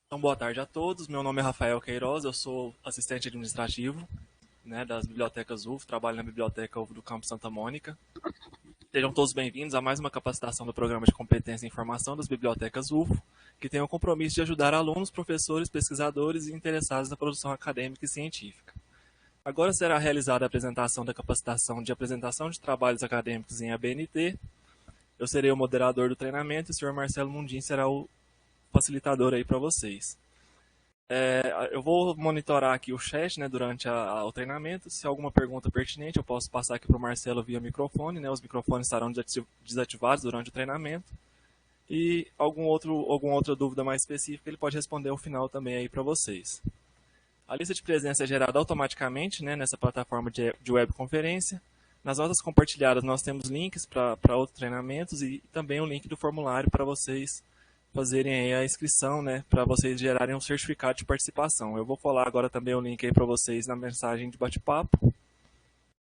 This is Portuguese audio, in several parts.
Então, boa tarde a todos. Meu nome é Rafael Queiroz, eu sou assistente administrativo, das bibliotecas UF, trabalho na biblioteca UF do Campo Santa Mônica. Sejam todos bem-vindos a mais uma capacitação do Programa de Competência e Informação das Bibliotecas UF, que tem o compromisso de ajudar alunos, professores, pesquisadores e interessados na produção acadêmica e científica. Agora será realizada a apresentação da capacitação de apresentação de trabalhos acadêmicos em ABNT. Eu serei o moderador do treinamento e o senhor Marcelo Mundim será o facilitador aí para vocês. Eu vou monitorar aqui o chat, durante o treinamento. Se alguma pergunta pertinente, eu posso passar aqui para o Marcelo via microfone, Os microfones estarão desativados durante o treinamento. E alguma outra dúvida mais específica, ele pode responder ao final também aí para vocês. A lista de presença é gerada automaticamente, nessa plataforma de webconferência. Nas notas compartilhadas, nós temos links para outros treinamentos e também o link do formulário para vocês fazerem aí a inscrição, para vocês gerarem um certificado de participação. Eu vou colar agora também o link aí para vocês na mensagem de bate-papo,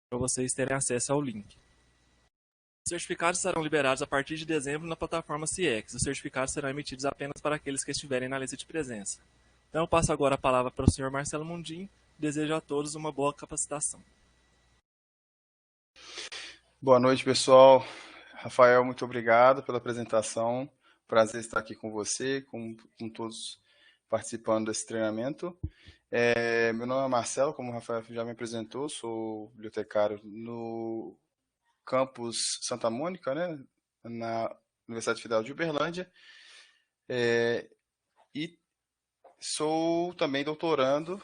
para vocês terem acesso ao link. Os certificados serão liberados a partir de dezembro na plataforma CIEX. Os certificados serão emitidos apenas para aqueles que estiverem na lista de presença. Então eu passo agora a palavra para o senhor Marcelo Mundim. Desejo a todos uma boa capacitação. Boa noite, pessoal. Rafael, muito obrigado pela apresentação. Prazer estar aqui com você, com todos participando desse treinamento. Meu nome é Marcelo, como o Rafael já me apresentou, sou bibliotecário no campus Santa Mônica, na Universidade Federal de Uberlândia, e sou também doutorando,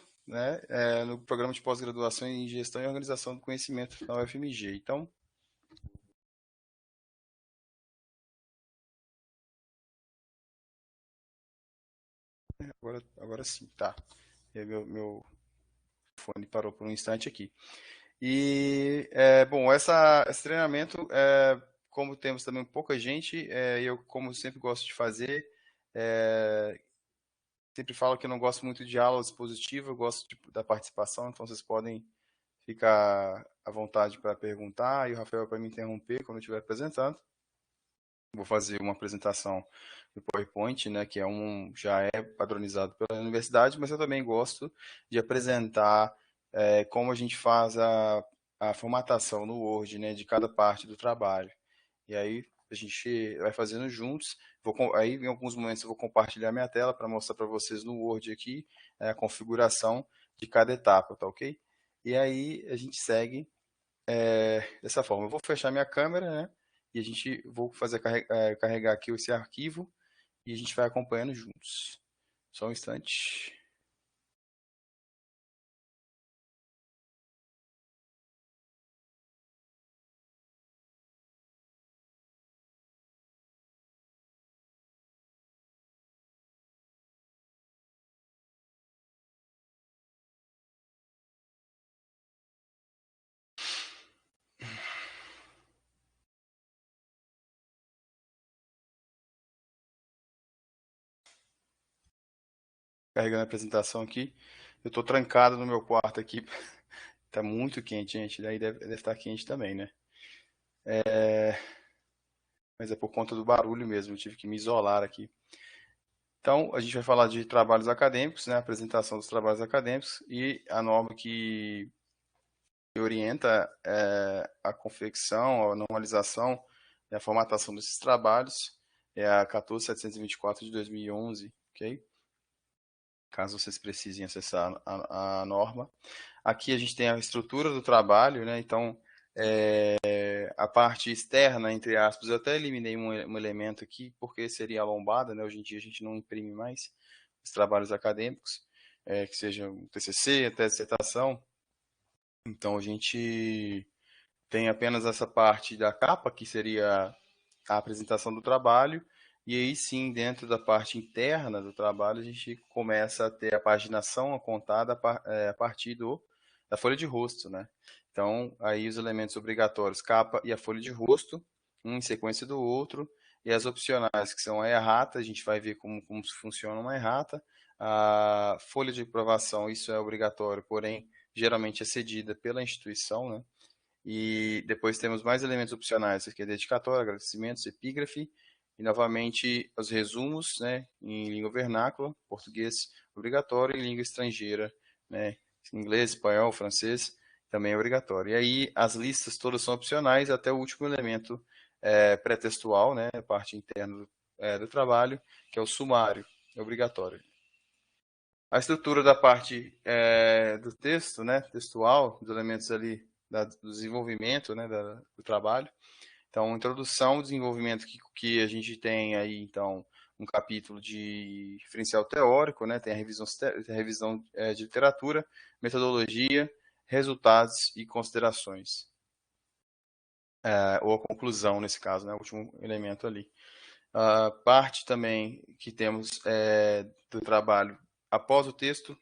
no programa de pós-graduação em Gestão e Organização do Conhecimento na UFMG. Então, agora sim, tá. Meu fone parou por um instante aqui. E, bom, esse treinamento, como temos também pouca gente, eu, como sempre gosto de fazer, sempre falo que eu não gosto muito de aula expositiva, eu gosto da participação, então vocês podem ficar à vontade para perguntar, e o Rafael para me interromper quando eu estiver apresentando. Vou fazer uma apresentação do PowerPoint, que já é padronizado pela universidade, mas eu também gosto de apresentar como a gente faz a formatação no Word, de cada parte do trabalho. E aí a gente vai fazendo juntos. Aí em alguns momentos eu vou compartilhar minha tela para mostrar para vocês no Word aqui a configuração de cada etapa, tá ok? E aí a gente segue dessa forma. Eu vou fechar minha câmera, e vou fazer carregar aqui esse arquivo e a gente vai acompanhando juntos. Só um instante. Carregando a apresentação aqui. Eu estou trancado no meu quarto aqui. Está muito quente, gente. Daí deve estar quente também, Mas é por conta do barulho mesmo. Eu tive que me isolar aqui. Então, a gente vai falar de trabalhos acadêmicos, apresentação dos trabalhos acadêmicos, e a norma que orienta a confecção, a normalização e a formatação desses trabalhos é a 14.724 de 2011, ok? Caso vocês precisem acessar a norma. Aqui a gente tem a estrutura do trabalho, Então, a parte externa, entre aspas, eu até eliminei um elemento aqui, porque seria a lombada, Hoje em dia a gente não imprime mais os trabalhos acadêmicos, que sejam TCC, tese de dissertação. Então, a gente tem apenas essa parte da capa, que seria a apresentação do trabalho, e aí sim, dentro da parte interna do trabalho, a gente começa a ter a paginação contada a partir da folha de rosto, Então, aí os elementos obrigatórios, capa e a folha de rosto, um em sequência do outro, e as opcionais, que são a errata, a gente vai ver como funciona uma errata, a folha de aprovação, isso é obrigatório, porém, geralmente é cedida pela instituição, E depois temos mais elementos opcionais, que é dedicatória, agradecimentos, epígrafe, E, novamente, os resumos, né, em língua vernácula, português obrigatório, e língua estrangeira, né, inglês, espanhol, francês, também é obrigatório. E aí, as listas todas são opcionais, até o último elemento pré-textual, né, a parte interna do trabalho, que é o sumário, é obrigatório. A estrutura da parte do texto, né, textual, dos elementos ali do desenvolvimento, né, do trabalho. Então, introdução, desenvolvimento que a gente tem aí, então, um capítulo de referencial teórico, né, tem a revisão de literatura, metodologia, resultados e considerações. Ou a conclusão, nesse caso, né, o último elemento ali. A parte também que temos do trabalho após o texto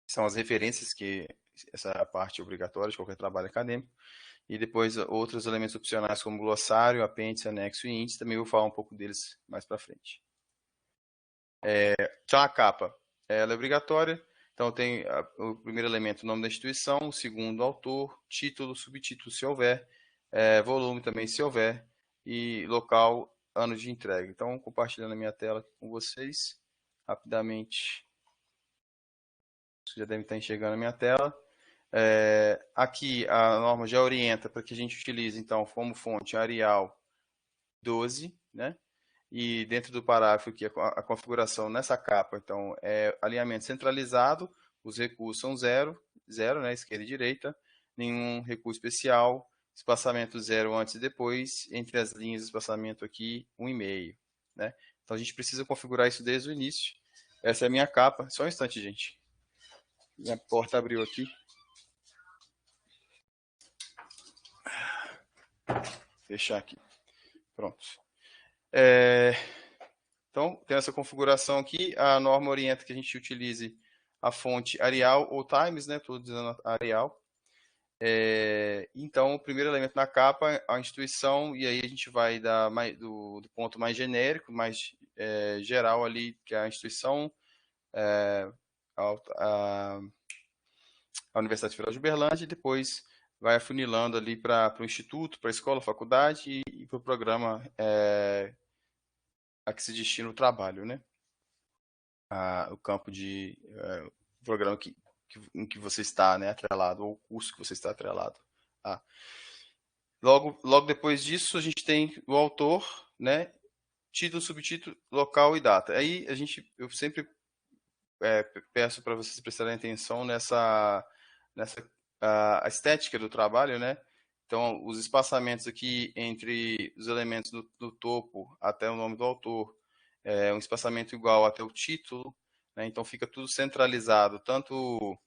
são as referências, que essa é a parte obrigatória de qualquer trabalho acadêmico, e depois outros elementos opcionais como glossário, apêndice, anexo e índice, também vou falar um pouco deles mais para frente. Já a capa, ela é obrigatória, então tem o primeiro elemento, o nome da instituição, o segundo, autor, título, subtítulo, se houver, volume também, se houver, e local, ano de entrega. Então, compartilhando a minha tela com vocês, rapidamente. Vocês já devem estar enxergando a minha tela. Aqui a norma já orienta para que a gente utilize, então, como fonte Arial 12, né? E dentro do parágrafo aqui, a configuração nessa capa, então, é alinhamento centralizado, os recursos são zero, né? Esquerda e direita, nenhum recurso especial, espaçamento zero antes e depois, entre as linhas de espaçamento aqui, 1,5, né? Então, a gente precisa configurar isso desde o início. Essa é a minha capa. Só um instante, gente. Minha porta abriu aqui. Fechar aqui. Pronto. Então, tem essa configuração aqui. A norma orienta que a gente utilize a fonte Arial ou Times, né? Estou dizendo Arial. Então, o primeiro elemento na capa, a instituição, e aí a gente vai do ponto mais genérico, mais geral ali, que é a instituição, a Universidade Federal de Uberlândia, e depois vai afunilando ali para o instituto, para a escola, faculdade e para o programa a que se destina o trabalho, né? O campo de programa em que você está, né, atrelado, ou o curso que você está atrelado. Logo depois disso, a gente tem o autor, né, título, subtítulo, local e data. Aí eu sempre peço para vocês prestarem atenção nessa a estética do trabalho, né? Então, os espaçamentos aqui entre os elementos do topo até o nome do autor, um espaçamento igual até o título, né? Então fica tudo centralizado, tanto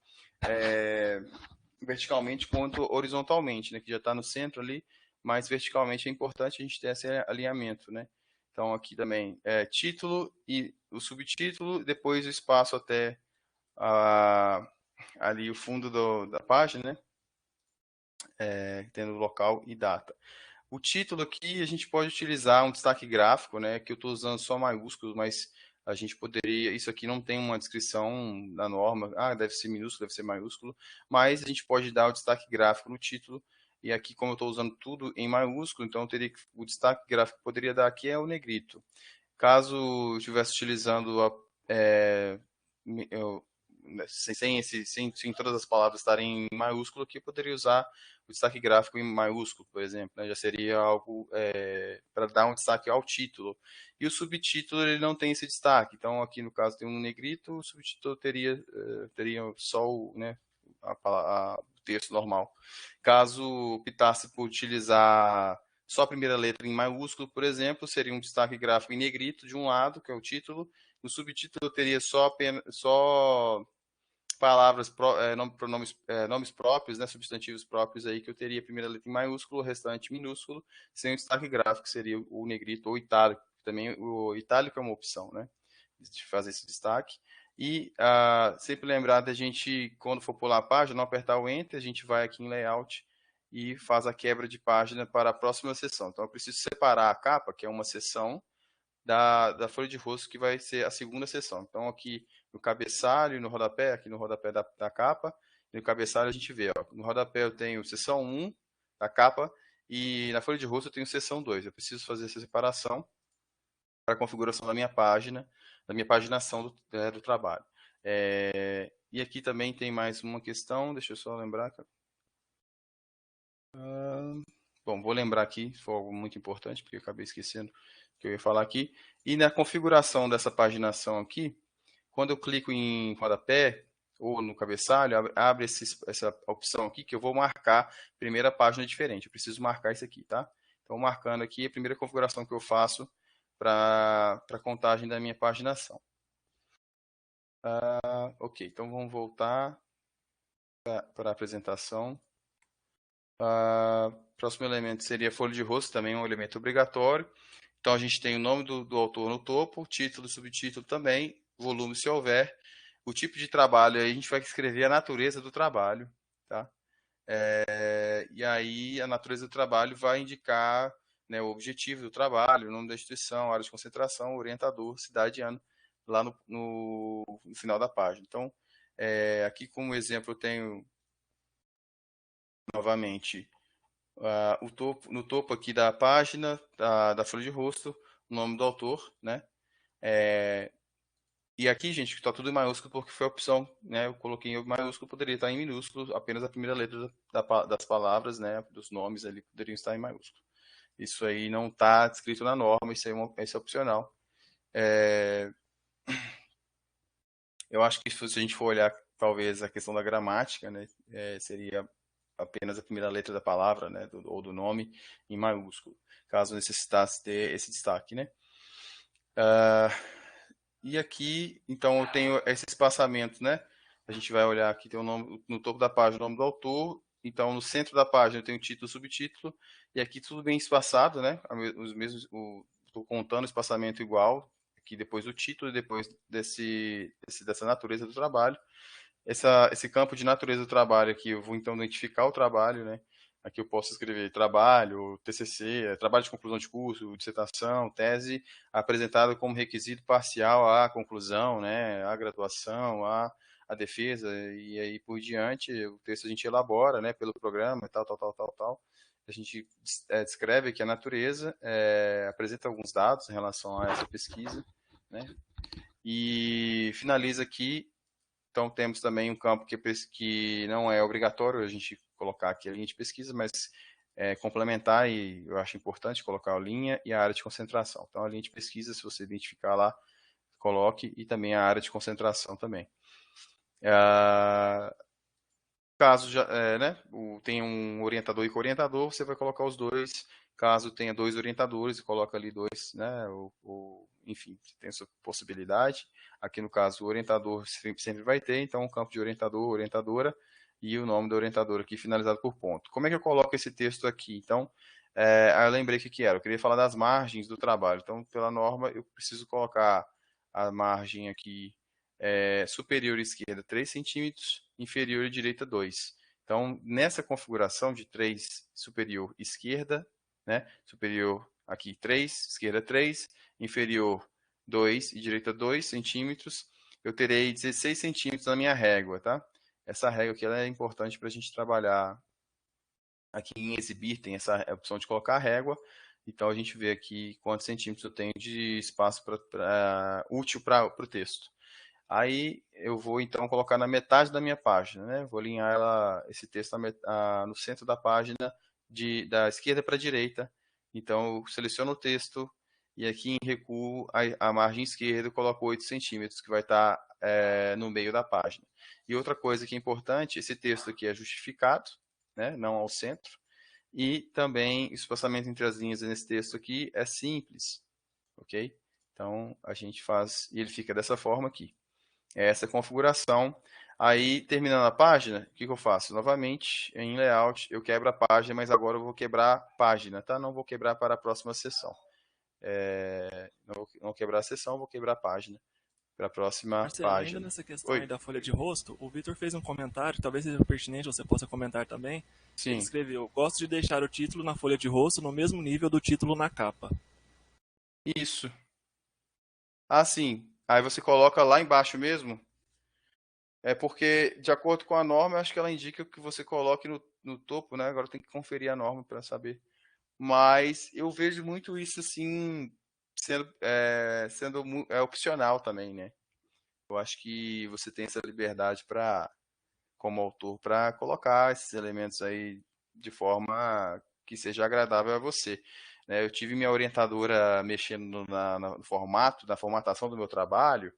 verticalmente quanto horizontalmente, né? Que já está no centro ali, mas verticalmente é importante a gente ter esse alinhamento, né? Então aqui também título e o subtítulo, depois o espaço até ali o fundo da página, né? Tendo local e data. O título aqui a gente pode utilizar um destaque gráfico, né? Que eu estou usando só maiúsculos, mas a gente poderia. Isso aqui não tem uma descrição da norma. Deve ser minúsculo, deve ser maiúsculo. Mas a gente pode dar o destaque gráfico no título. E aqui, como eu estou usando tudo em maiúsculo, então o destaque gráfico que poderia dar aqui é o negrito. Caso eu estivesse utilizando sem todas as palavras estarem em maiúsculo, aqui eu poderia usar o destaque gráfico em maiúsculo, por exemplo, né? Já seria algo para dar um destaque ao título. E o subtítulo ele não tem esse destaque, então aqui no caso tem um negrito, o subtítulo teria só o texto normal. Caso optasse por utilizar só a primeira letra em maiúsculo, por exemplo, seria um destaque gráfico em negrito de um lado, que é o título. O subtítulo teria só palavras, nomes próprios, né, substantivos próprios aí, que eu teria a primeira letra em maiúsculo, o restante minúsculo, sem o destaque gráfico, que seria o negrito ou itálico. Também o itálico é uma opção, né, de fazer esse destaque. E sempre lembrar da gente, quando for pular a página, não apertar o Enter, a gente vai aqui em Layout e faz a quebra de página para a próxima seção. Então, eu preciso separar a capa, que é uma seção, da folha de rosto, que vai ser a segunda seção. Então, aqui no cabeçalho e no rodapé, aqui no rodapé da capa, e no cabeçalho a gente vê, ó, no rodapé eu tenho seção 1 da capa, e na folha de rosto eu tenho seção 2. Eu preciso fazer essa separação. para a configuração da minha página, da minha paginação do trabalho. E aqui também tem mais uma questão, deixa eu só lembrar. Bom, vou lembrar aqui, se for algo muito importante, porque eu acabei esquecendo que eu ia falar aqui. E na configuração dessa paginação aqui, quando eu clico em rodapé ou no cabeçalho, abre essa opção aqui que eu vou marcar primeira página diferente. Eu preciso marcar isso aqui, tá? Então, marcando aqui a primeira configuração que eu faço para a contagem da minha paginação. Ok, então vamos voltar para a apresentação. Próximo elemento seria folha de rosto, também um elemento obrigatório. Então, a gente tem o nome do autor no topo, título e subtítulo também, volume se houver. O tipo de trabalho, aí a gente vai escrever a natureza do trabalho, tá? E aí, a natureza do trabalho vai indicar, né, o objetivo do trabalho, o nome da instituição, área de concentração, orientador, cidade e ano, lá no final da página. Então, aqui como exemplo, eu tenho, novamente, no topo aqui da página, da folha de rosto, o nome do autor, né? E aqui, gente, está tudo em maiúsculo porque foi a opção, né? Eu coloquei em maiúsculo, poderia estar em minúsculo, apenas a primeira letra das palavras, né? Dos nomes ali poderiam estar em maiúsculo. Isso aí não está escrito na norma, isso é opcional. Eu acho que se a gente for olhar, talvez, a questão da gramática, né? Seria apenas a primeira letra da palavra, né? Ou do nome em maiúsculo, caso necessitasse ter esse destaque, né? E aqui, então, eu tenho esse espaçamento, né? A gente vai olhar aqui, tem o nome, no topo da página, o nome do autor. Então, no centro da página tem o título e o subtítulo. E aqui tudo bem espaçado, né? Os mesmos, estou contando o espaçamento igual. Aqui depois do título e depois dessa natureza do trabalho. Esse campo de natureza do trabalho aqui, eu vou então identificar o trabalho, né? Aqui eu posso escrever trabalho, TCC, trabalho de conclusão de curso, dissertação, tese, apresentado como requisito parcial à conclusão, né? À graduação, à defesa, e aí por diante, o texto a gente elabora, né? Pelo programa e tal, tal, tal, tal, tal. A gente descreve aqui a natureza, apresenta alguns dados em relação a essa pesquisa, né? E finaliza aqui. Então, temos também um campo que não é obrigatório a gente colocar aqui a linha de pesquisa, mas complementar, e eu acho importante colocar a linha e a área de concentração. Então, a linha de pesquisa, se você identificar lá, coloque, e também a área de concentração também. Caso né, tenha um orientador e co-orientador, você vai colocar os dois. Caso tenha dois orientadores, coloca ali dois, né, enfim, tem essa possibilidade. Aqui no caso, o orientador sempre vai ter, então o campo de orientador, orientadora, e o nome do orientador aqui finalizado por ponto. Como é que eu coloco esse texto aqui? Então, eu lembrei o que era. Eu queria falar das margens do trabalho. Então, pela norma, eu preciso colocar a margem aqui superior esquerda 3 centímetros, inferior direita 2. Então, nessa configuração de 3 superior esquerda, né, superior aqui 3, esquerda 3, inferior 2 e direita 2 centímetros, eu terei 16 centímetros na minha régua, tá? Essa régua aqui ela é importante para a gente trabalhar aqui em exibir, tem essa opção de colocar a régua, então a gente vê aqui quantos centímetros eu tenho de espaço útil para o texto. Aí eu vou então colocar na metade da minha página, né? Vou alinhar esse texto no centro da página, da esquerda para a direita. Então eu seleciono o texto e aqui em recuo a margem esquerda eu coloco 8 centímetros, que vai estar no meio da página. E outra coisa que é importante, esse texto aqui é justificado, né? Não ao centro. E também o espaçamento entre as linhas nesse texto aqui é simples, ok? Então a gente faz, e ele fica dessa forma aqui. Essa configuração. Aí, terminando a página, o que eu faço? Novamente, em layout, eu quebro a página, mas agora eu vou quebrar a página, tá? Não vou quebrar para a próxima sessão. Não vou quebrar a sessão, vou quebrar a página para a próxima Marcelo, ainda página. nessa questão aí Oi? da folha de rosto, o Vitor fez um comentário, talvez seja pertinente, você possa comentar também. Ele Sim. escreveu: gosto de deixar o título na folha de rosto no mesmo nível do título na capa. Isso. Sim. Aí você coloca lá embaixo mesmo. É porque, de acordo com a norma, eu acho que ela indica que você coloque no topo, né? Agora tem que conferir a norma para saber. Mas eu vejo muito isso assim, sendo opcional também, né? Eu acho que você tem essa liberdade como autor, para colocar esses elementos aí de forma que seja agradável a você. Né? Eu tive minha orientadora mexendo no formato, na formatação do meu trabalho,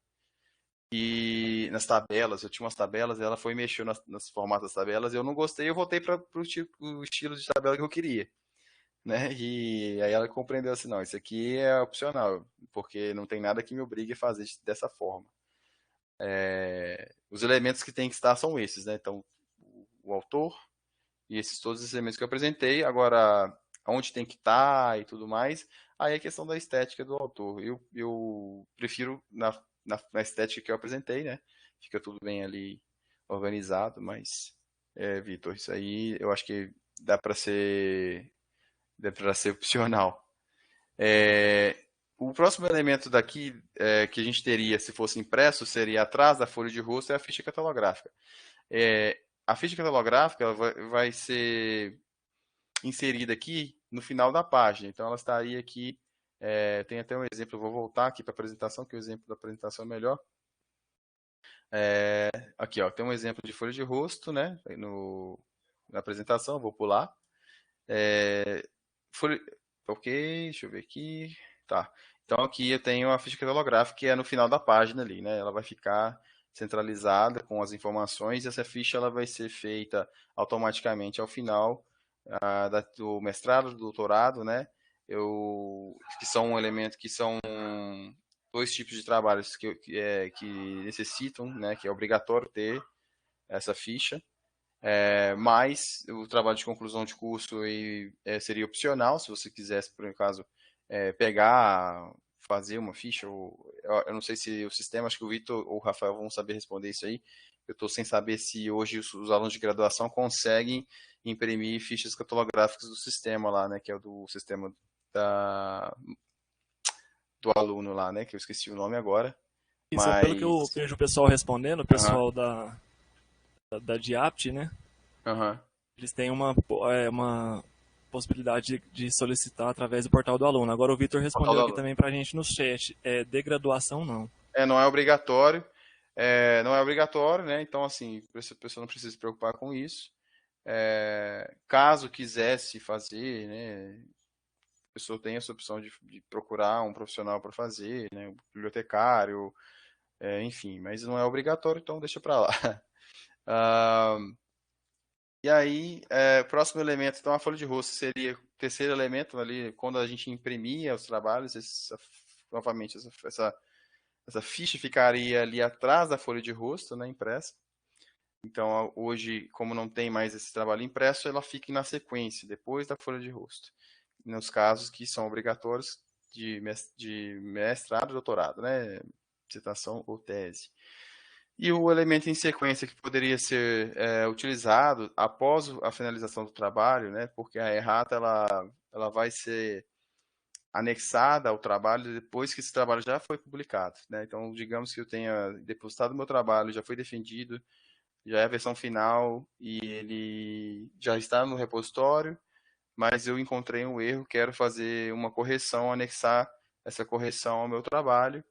e nas tabelas, eu tinha umas tabelas, ela foi mexer nas formatos das tabelas, eu não gostei, eu voltei para o estilo de tabela que eu queria. Né? E aí ela compreendeu assim, não, isso aqui é opcional, porque não tem nada que me obrigue a fazer dessa forma. Os elementos que tem que estar são esses, né? Então, o autor e todos esses elementos que eu apresentei. Agora, onde tem que estar e tudo mais, aí é questão da estética do autor. Eu prefiro na estética que eu apresentei, né? Fica tudo bem ali organizado, mas, Vitor, isso aí eu acho que dá para ser opcional. O próximo elemento daqui que a gente teria, se fosse impresso, seria atrás da folha de rosto, é a ficha catalográfica. A ficha catalográfica ela vai ser inserida aqui no final da página. Então, ela estaria aqui. Tem até um exemplo, eu vou voltar aqui para a apresentação, que o exemplo da apresentação é melhor. Aqui, ó, tem um exemplo de folha de rosto, né? Na apresentação, vou pular. Folha, ok, deixa eu ver aqui. Tá. Então, aqui eu tenho a ficha catalográfica, que é no final da página ali, né? Ela vai ficar centralizada com as informações e essa ficha ela vai ser feita automaticamente ao final do mestrado, do doutorado, né? Que são um elemento que são dois tipos de trabalhos que necessitam, né? Que é obrigatório ter essa ficha. Mas o trabalho de conclusão de curso seria opcional, se você quisesse, por acaso, pegar, fazer uma ficha. Eu não sei se o sistema, acho que o Vitor ou o Rafael vão saber responder isso aí. Eu estou sem saber se hoje os alunos de graduação conseguem imprimir fichas catalográficas do sistema lá, né, que é o do sistema do aluno lá, né, que eu esqueci o nome agora. Isso, pelo que Mas, eu vejo o pessoal respondendo, o aham, pessoal da Diapt, né? aham. Eles têm uma possibilidade de solicitar através do portal do aluno. Agora o Vitor Portal respondeu do aqui aluno. também pra gente no chat. De graduação, não. Não é obrigatório. Não é obrigatório, né? Então, assim, a pessoa não precisa se preocupar com isso. Caso quisesse fazer, né? A pessoa tem essa opção de procurar um profissional para fazer, né? Um bibliotecário, enfim, mas não é obrigatório, então deixa para lá. Ah, e aí, próximo elemento, então a folha de rosto seria o terceiro elemento ali, quando a gente imprimia os trabalhos, novamente, essa ficha ficaria ali atrás da folha de rosto, né, impressa. Então, hoje, como não tem mais esse trabalho impresso, ela fica na sequência, depois da folha de rosto. Nos casos que são obrigatórios de mestrado, doutorado, né, dissertação ou tese. E o elemento em sequência que poderia ser utilizado após a finalização do trabalho, né, porque a errata ela vai ser anexada ao trabalho depois que esse trabalho já foi publicado, né? Então, digamos que eu tenha depositado meu trabalho, já foi defendido, já é a versão final e ele já está no repositório, mas eu encontrei um erro, quero fazer uma correção, anexar essa correção ao meu trabalho.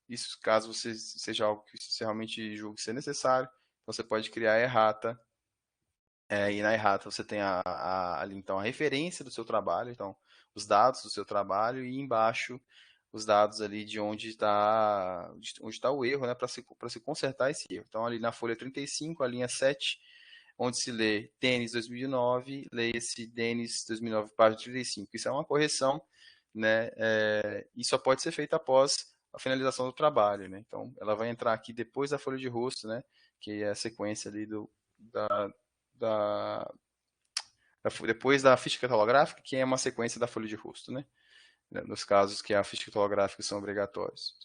Isso caso você seja algo que você realmente julgue ser necessário, então você pode criar a errata. E na errata você tem ali então a referência do seu trabalho, então os dados do seu trabalho e embaixo os dados ali de onde está o erro, né, para se consertar esse erro. Então ali na folha 35, a linha 7, onde se lê Denis 2009, leia-se Denis 2009, página 35. Isso é uma correção, né, e só pode ser feita após a finalização do trabalho, né? Então ela vai entrar aqui depois da folha de rosto, né, que é a sequência ali da, da, depois da ficha catalográfica, que é uma sequência da folha de rosto, né? Nos casos que a ficha catalográfica são obrigatórios,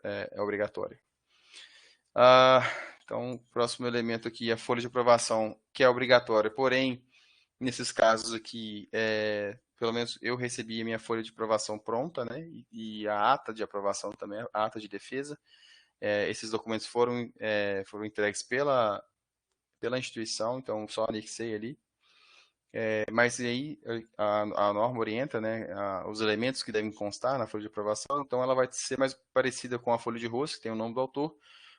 é obrigatória. Então, o próximo elemento aqui é a folha de aprovação, que é obrigatória, porém, nesses casos aqui, pelo menos eu recebi a minha folha de aprovação pronta, né? E a ata de aprovação também, a ata de defesa. Esses documentos foram entregues pela instituição, então só anexei ali. Mas aí a norma orienta, né, os elementos que devem constar na folha de aprovação, então ela vai ser mais parecida com a folha de rosto, que tem o nome do autor,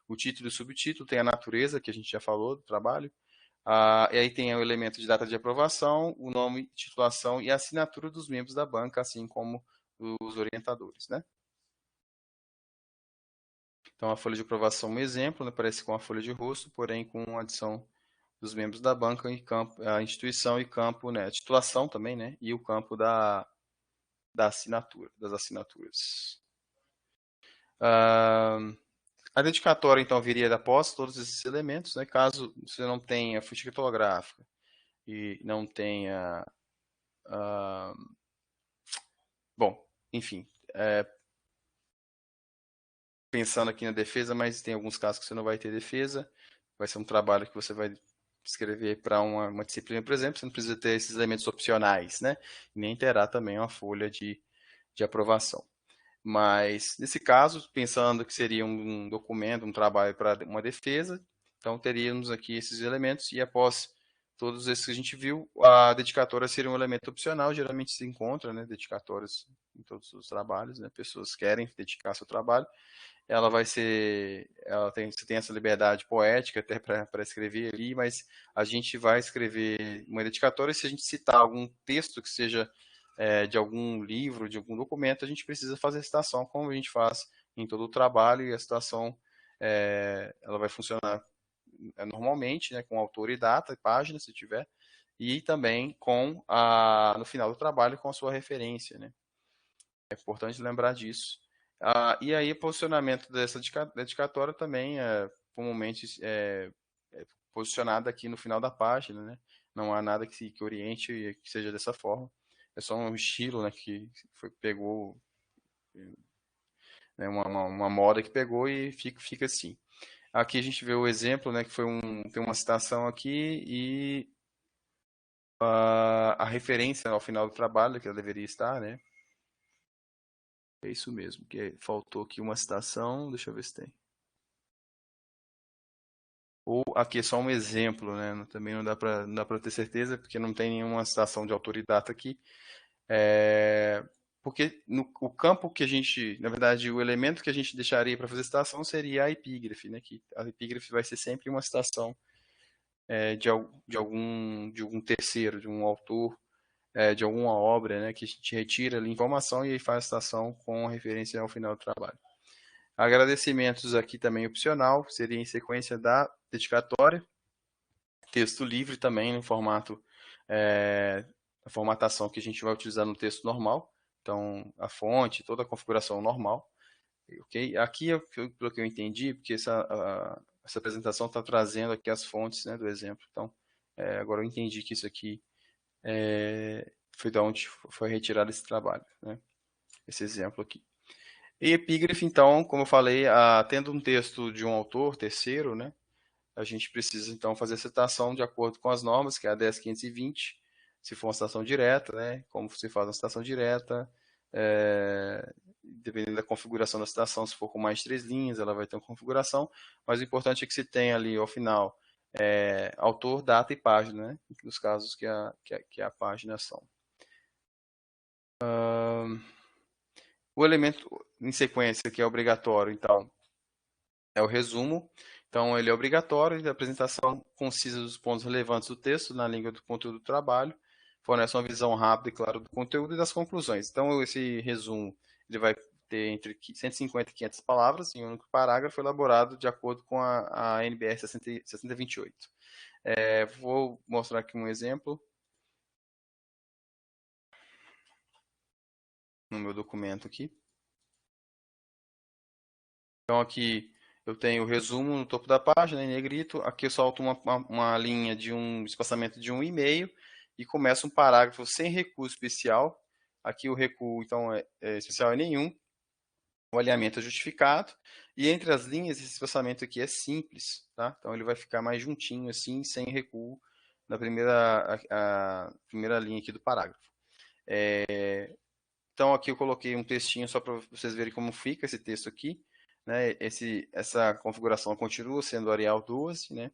o título e o subtítulo, tem a natureza, que a gente já falou, do trabalho, e aí tem o elemento de data de aprovação, o nome, titulação e a assinatura dos membros da banca, assim como os orientadores, né? Então, a folha de aprovação, um exemplo, né, parece com a folha de rosto, porém com a adição dos membros da banca e campo, a instituição e campo, né, a titulação também, né, e o campo da assinatura, das assinaturas. A dedicatória, então, viria após todos esses elementos, né, caso você não tenha ficha criptográfica e não tenha, bom, enfim, pensando aqui na defesa, mas tem alguns casos que você não vai ter defesa, vai ser um trabalho que você vai escrever para uma disciplina, por exemplo, você não precisa ter esses elementos opcionais, né? E nem terá também uma folha de aprovação. Mas, nesse caso, pensando que seria um documento, um trabalho para uma defesa, então teríamos aqui esses elementos e após todos esses que a gente viu, a dedicatória seria um elemento opcional, geralmente se encontra, né, dedicatórias em todos os trabalhos, né, pessoas querem dedicar seu trabalho, ela vai ser, você tem essa liberdade poética até para escrever ali, mas a gente vai escrever uma dedicatória e se a gente citar algum texto que seja de algum livro, de algum documento, a gente precisa fazer a citação, como a gente faz em todo o trabalho, e a citação ela vai funcionar normalmente, né, com autor e data, página, se tiver, e também no final do trabalho, com a sua referência, né? É importante lembrar disso. E aí, o posicionamento dessa dedicatória também comumente posicionado aqui no final da página, né? Não há nada que oriente e que seja dessa forma. É só um estilo, né, que pegou, né, uma moda que pegou e fica assim. Aqui a gente vê o exemplo, né, que tem uma citação aqui e a referência ao final do trabalho, que ela deveria estar, né? É isso mesmo, que faltou aqui uma citação, deixa eu ver se tem. Ou aqui é só um exemplo, né? Também não dá para ter certeza, porque não tem nenhuma citação de autoridade aqui. Porque o campo que a gente, na verdade, o elemento que a gente deixaria para fazer citação seria a epígrafe, né? Que a epígrafe vai ser sempre uma citação de algum terceiro, de um autor, de alguma obra, né? Que a gente retira ali informação e aí faz a citação com referência ao final do trabalho. Agradecimentos aqui também opcional, seria em sequência da dedicatória. Texto livre também no formato, a formatação que a gente vai utilizar no texto normal. Então, a fonte, toda a configuração normal. Ok? Aqui, pelo que eu entendi, porque essa apresentação está trazendo aqui as fontes, né, do exemplo. Então, agora eu entendi que isso aqui foi de onde foi retirado esse trabalho, né? Esse exemplo aqui. E epígrafe, então, como eu falei, tendo um texto de um autor terceiro, né, a gente precisa, então, fazer a citação de acordo com as normas, que é a 10.520, se for uma citação direta, né, como se faz uma citação direta, dependendo da configuração da citação, se for com mais de 3 linhas, ela vai ter uma configuração, mas o importante é que se tenha ali, ao final, autor, data e página, né, nos casos que a página são. O elemento em sequência que é obrigatório, então, é o resumo. Então, ele é obrigatório, a apresentação concisa dos pontos relevantes do texto na língua do conteúdo do trabalho, fornece uma visão rápida e clara do conteúdo e das conclusões. Então, esse resumo ele vai ter entre 150 e 500 palavras em um único parágrafo, elaborado de acordo com a NBR 6028. Vou mostrar aqui um exemplo no meu documento aqui. Então, aqui eu tenho o resumo no topo da página, em negrito. Aqui eu solto uma linha de um espaçamento de 1,5 e começa um parágrafo sem recuo especial. Aqui o recuo, então, especial é nenhum. O alinhamento é justificado. E entre as linhas, esse espaçamento aqui é simples, tá? Então, ele vai ficar mais juntinho, assim, sem recuo, na a primeira linha aqui do parágrafo. Então, aqui eu coloquei um textinho só para vocês verem como fica esse texto aqui. Né? Essa configuração continua sendo Arial 12, né?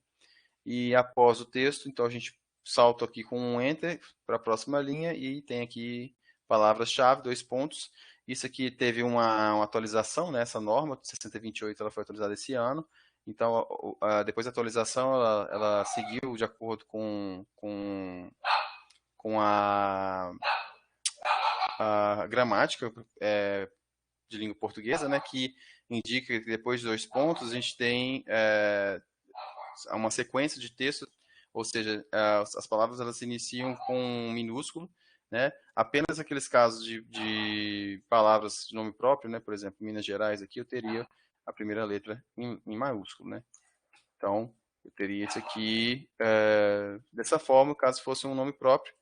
E após o texto, então a gente salto aqui com um Enter para a próxima linha e tem aqui palavras-chave, 2 pontos. Isso aqui teve uma atualização, né? Essa norma 6028 ela foi atualizada esse ano. Então, depois da atualização, ela seguiu de acordo com a gramática de língua portuguesa, né? Que indica que depois de 2 pontos a gente tem uma sequência de texto, ou seja, as palavras elas se iniciam com um minúsculo, né? Apenas aqueles casos de palavras de nome próprio, né? Por exemplo, Minas Gerais aqui eu teria a primeira letra em maiúsculo, né? Então, eu teria isso aqui dessa forma, caso fosse um nome próprio.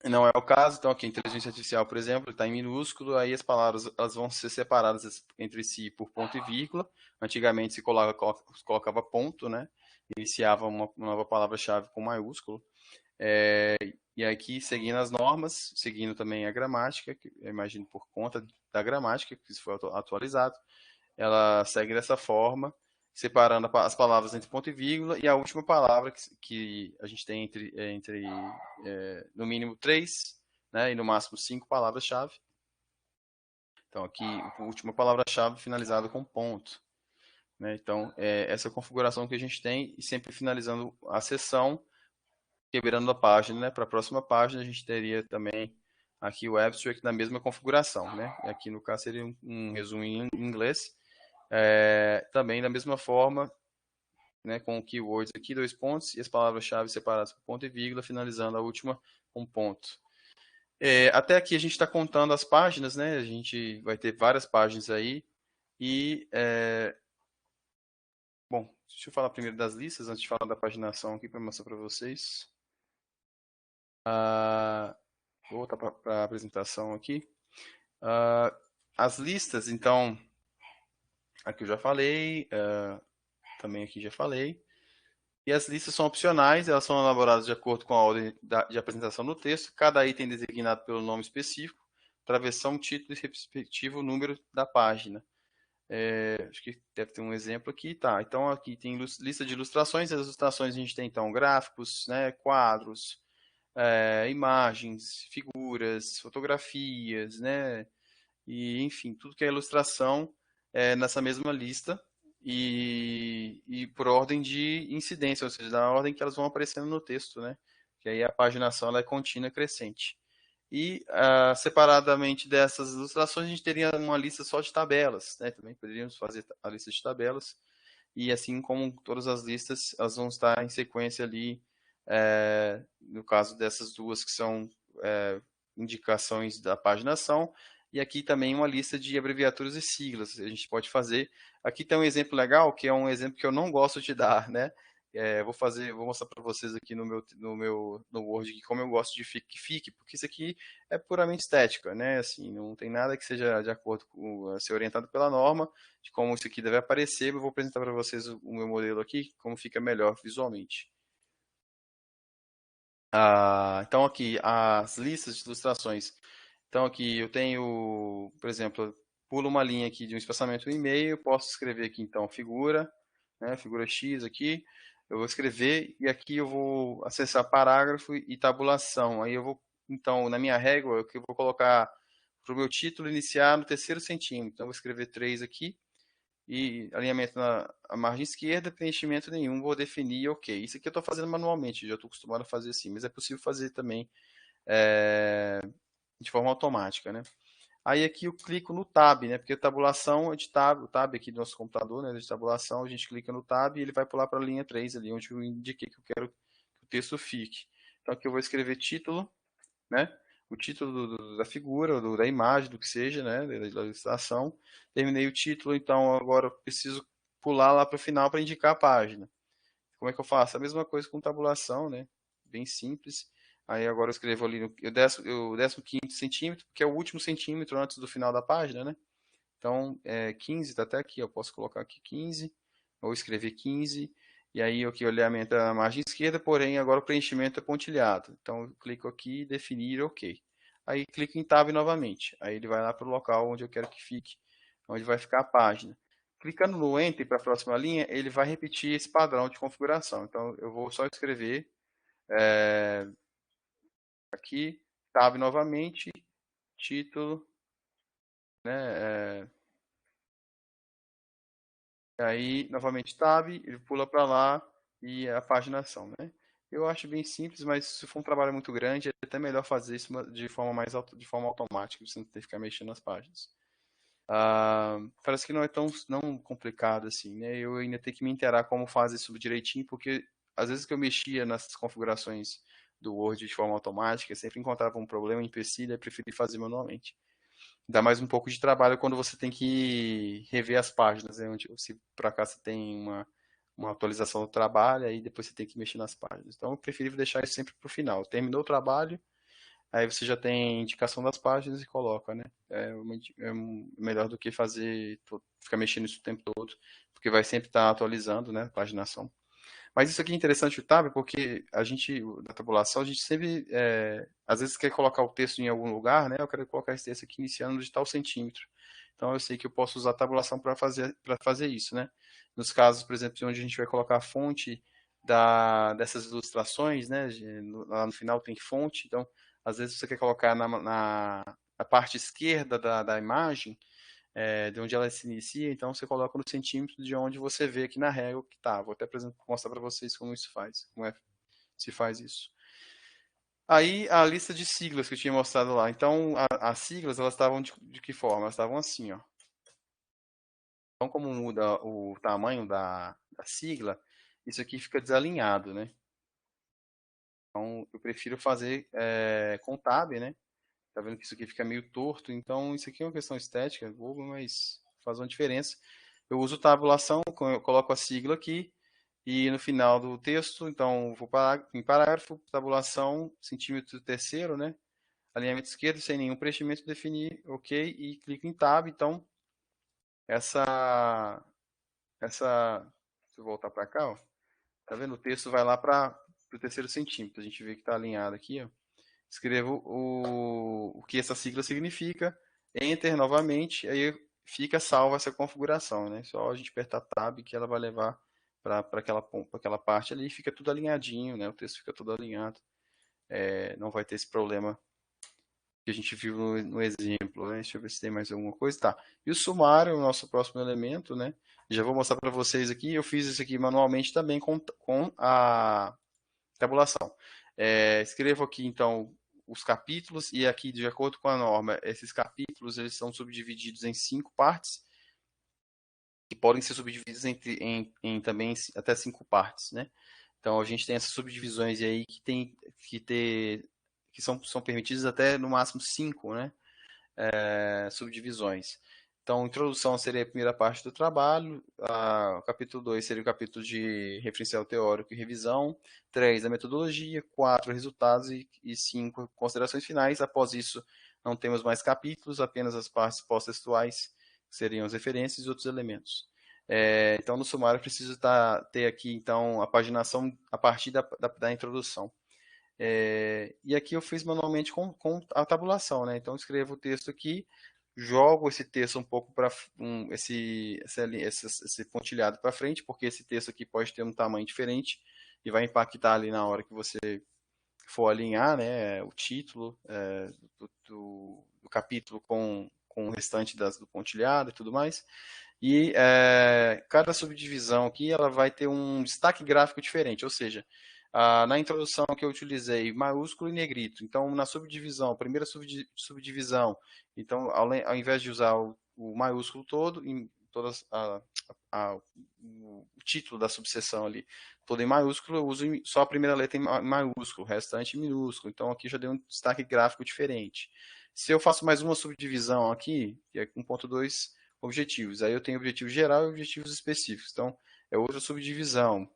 Não é o caso, então aqui inteligência artificial, por exemplo, está em minúsculo, aí as palavras elas vão ser separadas entre si por ponto e vírgula. Antigamente se colocava ponto, né? Iniciava uma nova palavra-chave com maiúsculo. E aqui, seguindo as normas, seguindo também a gramática, que eu imagino por conta da gramática, que isso foi atualizado, ela segue dessa forma, separando as palavras entre ponto e vírgula, e a última palavra que a gente tem entre no mínimo 3, né, e no máximo 5 palavras-chave. Então, aqui, a última palavra-chave finalizada com ponto. Né? Então, essa configuração que a gente tem, e sempre finalizando a sessão, quebrando a página, né? Para a próxima página, a gente teria também aqui o abstract na mesma configuração. Né? E aqui, no caso, seria um resumo em inglês. Também da mesma forma, né, com keywords aqui, 2 pontos, e as palavras-chave separadas por ponto e vírgula, finalizando a última com ponto. Até aqui a gente está contando as páginas, né? A gente vai ter várias páginas aí. E, bom, deixa eu falar primeiro das listas, antes de falar da paginação aqui, para mostrar para vocês. Vou voltar para a apresentação aqui. As listas, então, aqui eu já falei, também aqui já falei. E as listas são opcionais, elas são elaboradas de acordo com a ordem de apresentação do texto, cada item designado pelo nome específico, travessão, título e respectivo número da página. Acho que deve ter um exemplo aqui, tá? Então aqui tem lista de ilustrações, as ilustrações a gente tem então gráficos, né, quadros, imagens, figuras, fotografias, né, e enfim, tudo que é ilustração nessa mesma lista e por ordem de incidência, ou seja, da ordem que elas vão aparecendo no texto, né? Que aí a paginação ela é contínua crescente. E separadamente dessas ilustrações, a gente teria uma lista só de tabelas, né? Também poderíamos fazer a lista de tabelas. E assim como todas as listas, elas vão estar em sequência ali, no caso dessas duas que são indicações da paginação, e aqui também uma lista de abreviaturas e siglas a gente pode fazer. Aqui tem um exemplo legal, que é um exemplo que eu não gosto de dar, né? Vou mostrar para vocês aqui no Word aqui como eu gosto de que fique, porque isso aqui é puramente estética, né? Assim, não tem nada que seja de acordo com ser orientado pela norma, de como isso aqui deve aparecer. Eu vou apresentar para vocês o meu modelo aqui, como fica melhor visualmente. Então aqui, as listas de ilustrações. Então aqui eu tenho, por exemplo, eu pulo uma linha aqui de um espaçamento e-mail, posso escrever aqui então figura, né, figura X aqui, eu vou escrever e aqui eu vou acessar parágrafo e tabulação. Aí eu vou, então, na minha régua, eu vou colocar para o meu título iniciar no terceiro centímetro. Então eu vou escrever 3 aqui e alinhamento na margem esquerda, preenchimento nenhum, vou definir ok. Isso aqui eu estou fazendo manualmente, já estou acostumado a fazer assim, mas é possível fazer também de forma automática, né? Aí aqui eu clico no Tab, né? Porque a tabulação é de Tab, o Tab aqui do nosso computador, né? De tabulação, a gente clica no Tab e ele vai pular para a linha 3 ali, onde eu indiquei que eu quero que o texto fique. Então aqui eu vou escrever título, né? O título da figura, da imagem, do que seja, né? Da ilustração. Terminei o título, então agora eu preciso pular lá para o final para indicar a página. Como é que eu faço? A mesma coisa com tabulação, né? Bem simples. Aí agora eu escrevo ali o 15º centímetro, que é o último centímetro antes do final da página, né? Então, 15, está até aqui, eu posso colocar aqui 15, ou escrever 15, e aí aqui o alinhamento é na margem esquerda, porém agora o preenchimento é pontilhado. Então eu clico aqui, definir, ok. Aí clico em Tab novamente, aí ele vai lá para o local onde eu quero que fique, onde vai ficar a página. clicando no Enter para a próxima linha, ele vai repetir esse padrão de configuração. Então, eu vou só escrever aqui, tab novamente, título, né? Aí, novamente, tab, ele pula para lá e a paginação, né? Eu acho bem simples, mas se for um trabalho muito grande, é até melhor fazer isso de forma de forma automática, você não ter que ficar mexendo nas páginas. Parece que não é não complicado assim, né? Eu ainda tenho que me inteirar como fazer isso direitinho, porque às vezes que eu mexia nas configurações do Word de forma automática, eu sempre encontrava um problema, um empecilho, e preferi fazer manualmente. Dá mais um pouco de trabalho quando você tem que rever as páginas, né? Onde, se por acaso você tem uma atualização do trabalho, aí depois você tem que mexer nas páginas. Então eu preferi deixar isso sempre para o final. Terminou o trabalho, aí você já tem indicação das páginas e coloca, né? É melhor do que ficar mexendo isso o tempo todo, porque vai sempre estar atualizando, né? A paginação. Mas isso aqui é interessante o tab, porque da tabulação, a gente sempre, às vezes quer colocar o texto em algum lugar, né? Eu quero colocar esse texto aqui iniciando de tal centímetro. Então eu sei que eu posso usar a tabulação para fazer isso, né? Nos casos, por exemplo, onde a gente vai colocar a fonte dessas ilustrações, né? Lá no final tem fonte, então às vezes você quer colocar na parte esquerda da imagem, de onde ela se inicia, então você coloca no centímetro de onde você vê aqui na régua que está. Vou até mostrar para vocês como isso faz, se faz isso. Aí a lista de siglas que eu tinha mostrado lá. Então as siglas elas estavam de que forma? Elas estavam assim, ó. Então como muda o tamanho da sigla, isso aqui fica desalinhado, né? Então eu prefiro fazer com tab, né? Tá vendo que isso aqui fica meio torto, então isso aqui é uma questão estética, boba, mas faz uma diferença. Eu uso tabulação, eu coloco a sigla aqui e no final do texto, então vou em parágrafo, tabulação, centímetro terceiro, né? Alinhamento esquerdo, sem nenhum preenchimento, definir, ok, e clico em tab. Então, se eu voltar para cá, ó, tá vendo? O texto vai lá para o terceiro centímetro. A gente vê que está alinhado aqui, ó. Escrevo o que essa sigla significa, Enter novamente, aí fica salva essa configuração, né? Só a gente apertar Tab que ela vai levar para aquela parte ali e fica tudo alinhadinho, né? O texto fica tudo alinhado. Não vai ter esse problema que a gente viu no exemplo, né? Deixa eu ver se tem mais alguma coisa. Tá. E o sumário é o nosso próximo elemento, né? Já vou mostrar para vocês aqui. Eu fiz isso aqui manualmente também com a tabulação. Escrevo aqui, então, os capítulos e aqui, de acordo com a norma, esses capítulos eles são subdivididos em 5 partes que podem ser subdivididos em também até 5 partes, né? Então, a gente tem essas subdivisões aí que são permitidas até no máximo 5, né? Subdivisões. Então, introdução seria a primeira parte do trabalho, o capítulo 2 seria o capítulo de referencial teórico e revisão, 3 a metodologia, 4 resultados e 5 considerações finais. Após isso, não temos mais capítulos, apenas as partes pós-textuais, que seriam as referências e outros elementos. Então, no sumário, eu preciso ter aqui então a paginação a partir da introdução. E aqui eu fiz manualmente com a tabulação, né? Então, escrevo o texto aqui, jogo esse texto um pouco para esse pontilhado para frente, porque esse texto aqui pode ter um tamanho diferente e vai impactar ali na hora que você for alinhar, né, o título do capítulo com o restante do pontilhado e tudo mais. E cada subdivisão aqui ela vai ter um destaque gráfico diferente, ou seja, na introdução que eu utilizei maiúsculo e negrito. Então, na subdivisão, a primeira subdivisão, então, ao invés de usar o maiúsculo todo, em todas o título da subseção ali, todo em maiúsculo, eu uso só a primeira letra em maiúsculo, o restante em minúsculo. Então, aqui já deu um destaque gráfico diferente. Se eu faço mais uma subdivisão aqui, que é 1.2 objetivos, aí eu tenho objetivo geral e objetivos específicos. Então, é outra subdivisão.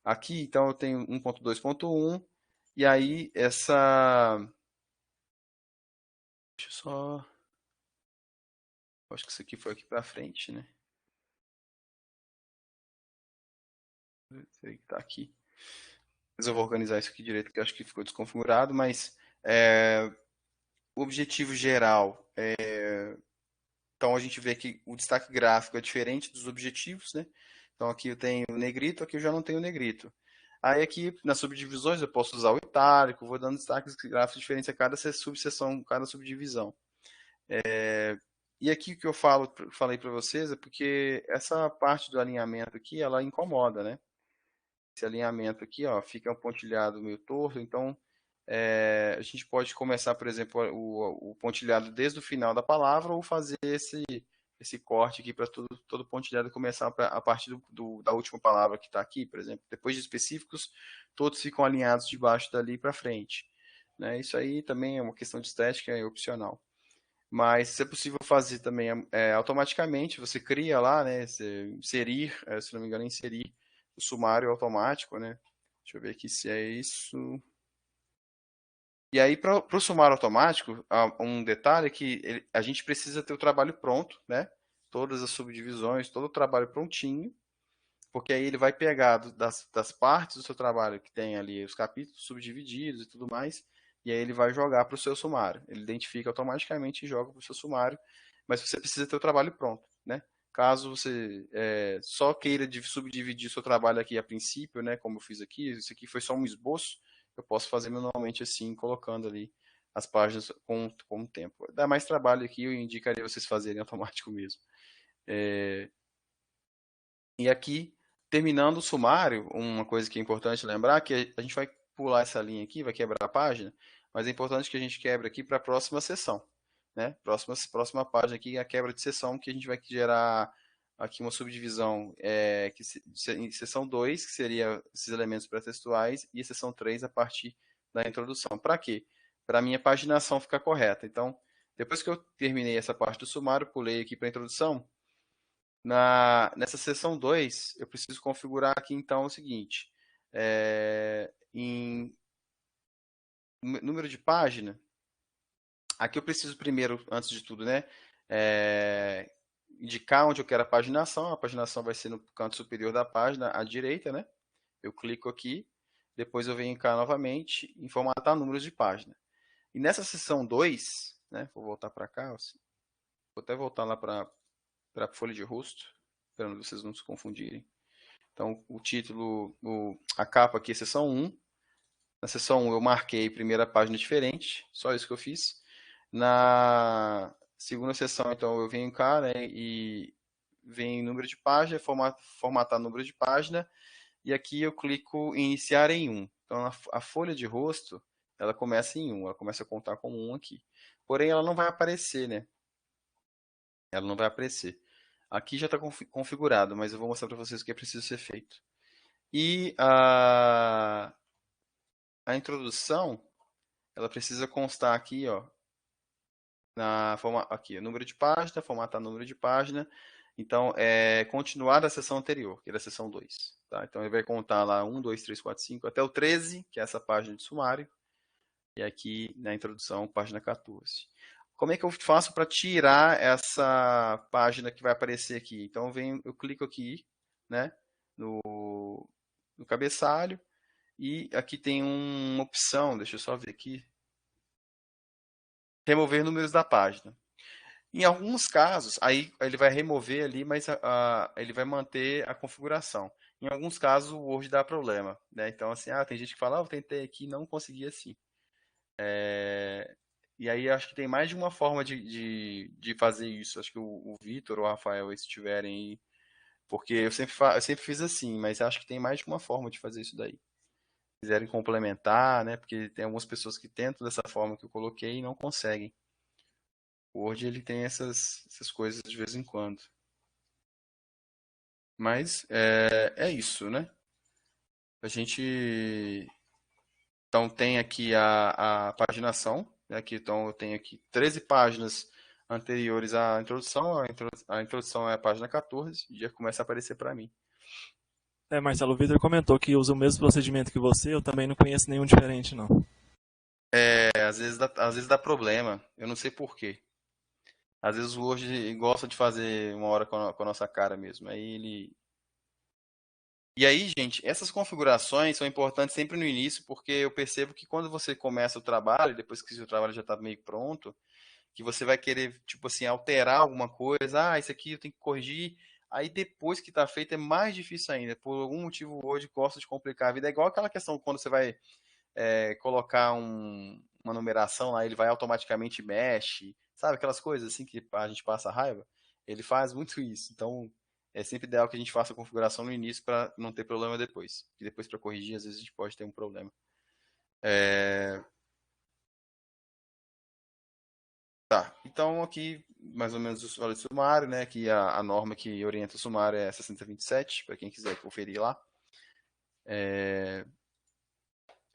Aqui, então, eu tenho 1.2.1, e aí essa... Deixa eu só... Acho que isso aqui foi aqui para frente, né? Tá aqui. Mas eu vou organizar isso aqui direito, porque eu acho que ficou desconfigurado, mas o objetivo geral Então, a gente vê que o destaque gráfico é diferente dos objetivos, né? Então, aqui eu tenho o negrito, aqui eu já não tenho o negrito. Aí, aqui, nas subdivisões, eu posso usar o itálico, vou dando destaques gráficos diferentes a cada subseção, cada subdivisão. E aqui o que eu falei para vocês é porque essa parte do alinhamento aqui, ela incomoda, né? Esse alinhamento aqui, ó, fica um pontilhado meio torto, então a gente pode começar, por exemplo, o pontilhado desde o final da palavra ou fazer esse corte aqui para todo pontilhado começar a partir da última palavra que está aqui, por exemplo. Depois de específicos, todos ficam alinhados de baixo dali para frente. Né? Isso aí também é uma questão de estética, é opcional. Mas se é possível fazer também automaticamente, você cria lá, né, inserir, se não me engano, inserir o sumário automático, né? Deixa eu ver aqui se é isso. E aí, para o sumário automático, um detalhe é que a gente precisa ter o trabalho pronto, né? Todas as subdivisões, todo o trabalho prontinho, porque aí ele vai pegar das partes do seu trabalho que tem ali os capítulos subdivididos e tudo mais, e aí ele vai jogar para o seu sumário. Ele identifica automaticamente e joga para o seu sumário, mas você precisa ter o trabalho pronto, né? Caso você só queira subdividir o seu trabalho aqui a princípio, né, como eu fiz aqui, isso aqui foi só um esboço, eu posso fazer manualmente assim, colocando ali as páginas com o tempo. Dá mais trabalho aqui, eu indicaria vocês fazerem automático mesmo. E aqui, terminando o sumário, uma coisa que é importante lembrar, que a gente vai pular essa linha aqui, vai quebrar a página, mas é importante que a gente quebre aqui para a próxima sessão. Né? Próxima página aqui é a quebra de sessão, que a gente vai gerar aqui uma subdivisão, em seção 2, que seria esses elementos pré-textuais, e a seção 3 a partir da introdução. Para quê? Para a minha paginação ficar correta. Então, depois que eu terminei essa parte do sumário, pulei aqui para a introdução, nessa seção 2, eu preciso configurar aqui então o seguinte, em número de página, aqui eu preciso primeiro, antes de tudo, né, indicar onde eu quero a paginação vai ser no canto superior da página, à direita, né, eu clico aqui, depois eu venho cá novamente em formatar números de página. E nessa seção 2, né, vou voltar para cá, vou até voltar lá para a folha de rosto, para vocês não se confundirem. Então, o título, a capa aqui é seção 1. Na seção 1 eu marquei primeira página diferente, só isso que eu fiz. Na segunda seção, então, eu venho cá, né, e venho em número de página, formatar número de página, e aqui eu clico em iniciar em 1. Então, a folha de rosto, ela começa em 1, ela começa a contar como 1 aqui. Porém, ela não vai aparecer, né? Ela não vai aparecer. Aqui já está configurado, mas eu vou mostrar para vocês o que é preciso ser feito. E a introdução, ela precisa constar aqui, ó, aqui, o número de página, formatar número de página. Então, continuar da seção anterior, que era a seção 2. Tá? Então, ele vai contar lá 1, 2, 3, 4, 5, até o 13, que é essa página de sumário. E aqui, na introdução, página 14. Como é que eu faço para tirar essa página que vai aparecer aqui? Então, eu clico aqui, né, no cabeçalho, e aqui tem uma opção, deixa eu só ver aqui, remover números da página. Em alguns casos, aí ele vai remover ali, mas ele vai manter a configuração. Em alguns casos, o Word dá problema. Né? Então, assim, tem gente que fala, eu tentei aqui e não consegui assim. E aí, acho que tem mais de uma forma de fazer isso. Acho que o Vitor ou o Rafael, se estiverem aí, porque eu sempre fiz assim, mas acho que tem mais de uma forma de fazer isso daí. Se quiserem complementar, né? Porque tem algumas pessoas que tentam dessa forma que eu coloquei e não conseguem. O Word ele tem essas coisas de vez em quando. Mas é isso, né? A gente então tem aqui a paginação, né? Então eu tenho aqui 13 páginas anteriores à introdução. A introdução é a página 14 e já começa a aparecer para mim. Marcelo, o Vitor comentou que usa o mesmo procedimento que você, eu também não conheço nenhum diferente, não. Às vezes dá problema, eu não sei por quê. Às vezes o Word gosta de fazer uma hora com a nossa cara mesmo. E aí, gente, essas configurações são importantes sempre no início, porque eu percebo que quando você começa o trabalho, depois que o seu trabalho já está meio pronto, que você vai querer, tipo assim, alterar alguma coisa. Ah, isso aqui eu tenho que corrigir. Aí depois que está feito é mais difícil ainda. Por algum motivo o Word gosta de complicar a vida. É igual aquela questão quando você vai colocar uma numeração lá, ele vai automaticamente mexe. Sabe aquelas coisas assim que a gente passa raiva? Ele faz muito isso. Então é sempre ideal que a gente faça a configuração no início para não ter problema depois. E depois para corrigir, às vezes a gente pode ter um problema. Tá, então aqui mais ou menos o valor de sumário, né? Que a norma que orienta o sumário é 6027, para quem quiser conferir lá. E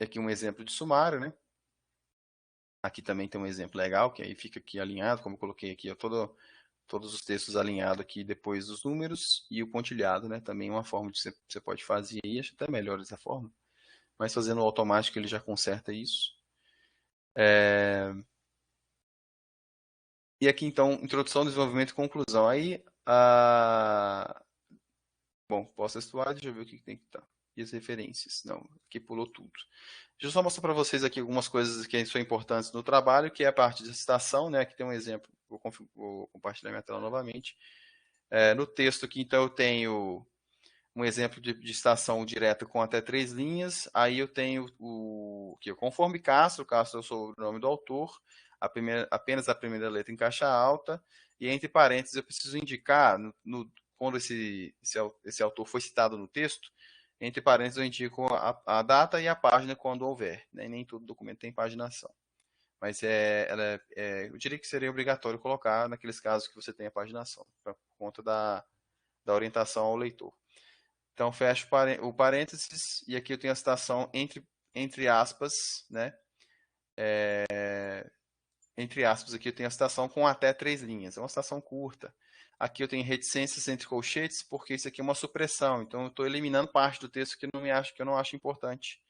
aqui um exemplo de sumário, né? Aqui também tem um exemplo legal, que aí fica aqui alinhado, como eu coloquei aqui, ó, todos os textos alinhados aqui depois dos números e o pontilhado, né? Também uma forma que você pode fazer aí, acho até melhor dessa forma. Mas fazendo o automático ele já conserta isso. E aqui então, introdução, desenvolvimento e conclusão. Aí, bom, pós-textual, deixa eu ver o que tem que estar. E as referências. Não, aqui pulou tudo. Deixa eu só mostrar para vocês aqui algumas coisas que são importantes no trabalho, que é a parte de citação, né? Aqui tem um exemplo, vou compartilhar minha tela novamente. No texto aqui, então, eu tenho um exemplo de citação direta com até 3 linhas. Aí eu tenho que conforme Castro é o sobrenome do autor, apenas a primeira letra em caixa alta, e entre parênteses eu preciso indicar, quando esse autor foi citado no texto, entre parênteses eu indico a data e a página quando houver, né? Nem todo documento tem paginação. Mas eu diria que seria obrigatório colocar naqueles casos que você tem a paginação, por conta da orientação ao leitor. Então, fecho o parênteses e aqui eu tenho a citação entre aspas, né? Entre aspas, aqui eu tenho a citação com até 3 linhas. É uma citação curta. Aqui eu tenho reticências entre colchetes, porque isso aqui é uma supressão. Então, eu estou eliminando parte do texto que eu não acho importante.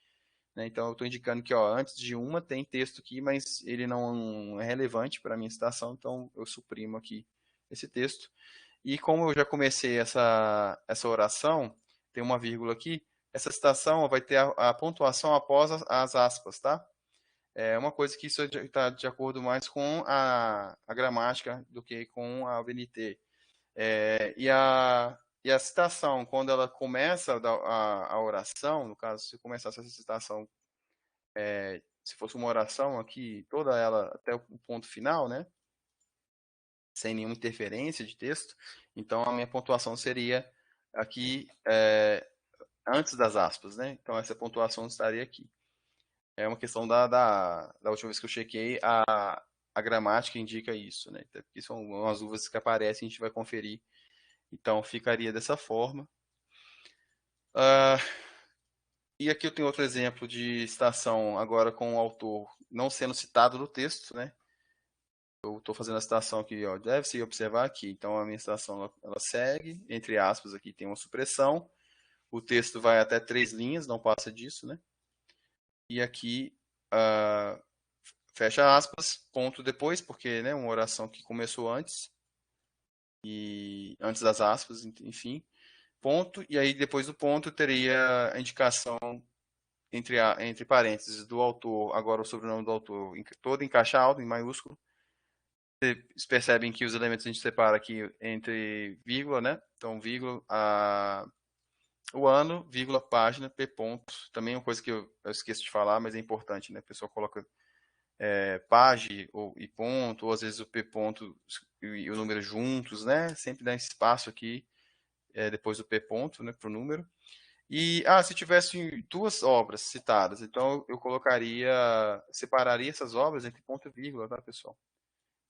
Né? Então, eu estou indicando que antes de uma tem texto aqui, mas ele não é relevante para a minha citação, então eu suprimo aqui esse texto. E como eu já comecei essa oração, tem uma vírgula aqui, essa citação vai ter a pontuação após as aspas, tá? É uma coisa que isso está de acordo mais com a gramática do que com a VNT. E a citação, quando ela começa a oração, no caso, se começasse essa citação, se fosse uma oração aqui, toda ela até o ponto final, né? Sem nenhuma interferência de texto, então a minha pontuação seria aqui antes das aspas, né? Então essa pontuação estaria aqui. É uma questão da última vez que eu chequei, a gramática indica isso, né? Porque são umas dúvidas que aparecem, a gente vai conferir. Então ficaria dessa forma. E aqui eu tenho outro exemplo de citação agora com o autor não sendo citado no texto, né? Eu estou fazendo a citação aqui, ó, deve-se observar aqui. Então a minha citação ela segue, entre aspas, aqui tem uma supressão. O texto vai até 3 linhas, não passa disso, né? E aqui fecha aspas, ponto depois, porque né, uma oração que começou antes e antes das aspas, enfim, ponto. E aí depois do ponto teria a indicação entre parênteses do autor, agora o sobrenome do autor, todo em caixa alta, em maiúsculo. Vocês percebem que os elementos a gente separa aqui entre vírgula, né? Então, vírgula, o ano, vírgula, página, p ponto. Também é uma coisa que eu esqueço de falar, mas é importante, né? A pessoa coloca página e ponto, ou às vezes o p ponto e o número juntos, né? Sempre dá espaço aqui depois do p ponto, né? Para o número. E, se tivesse 2 obras citadas, então eu separaria essas obras entre ponto e vírgula, tá, pessoal?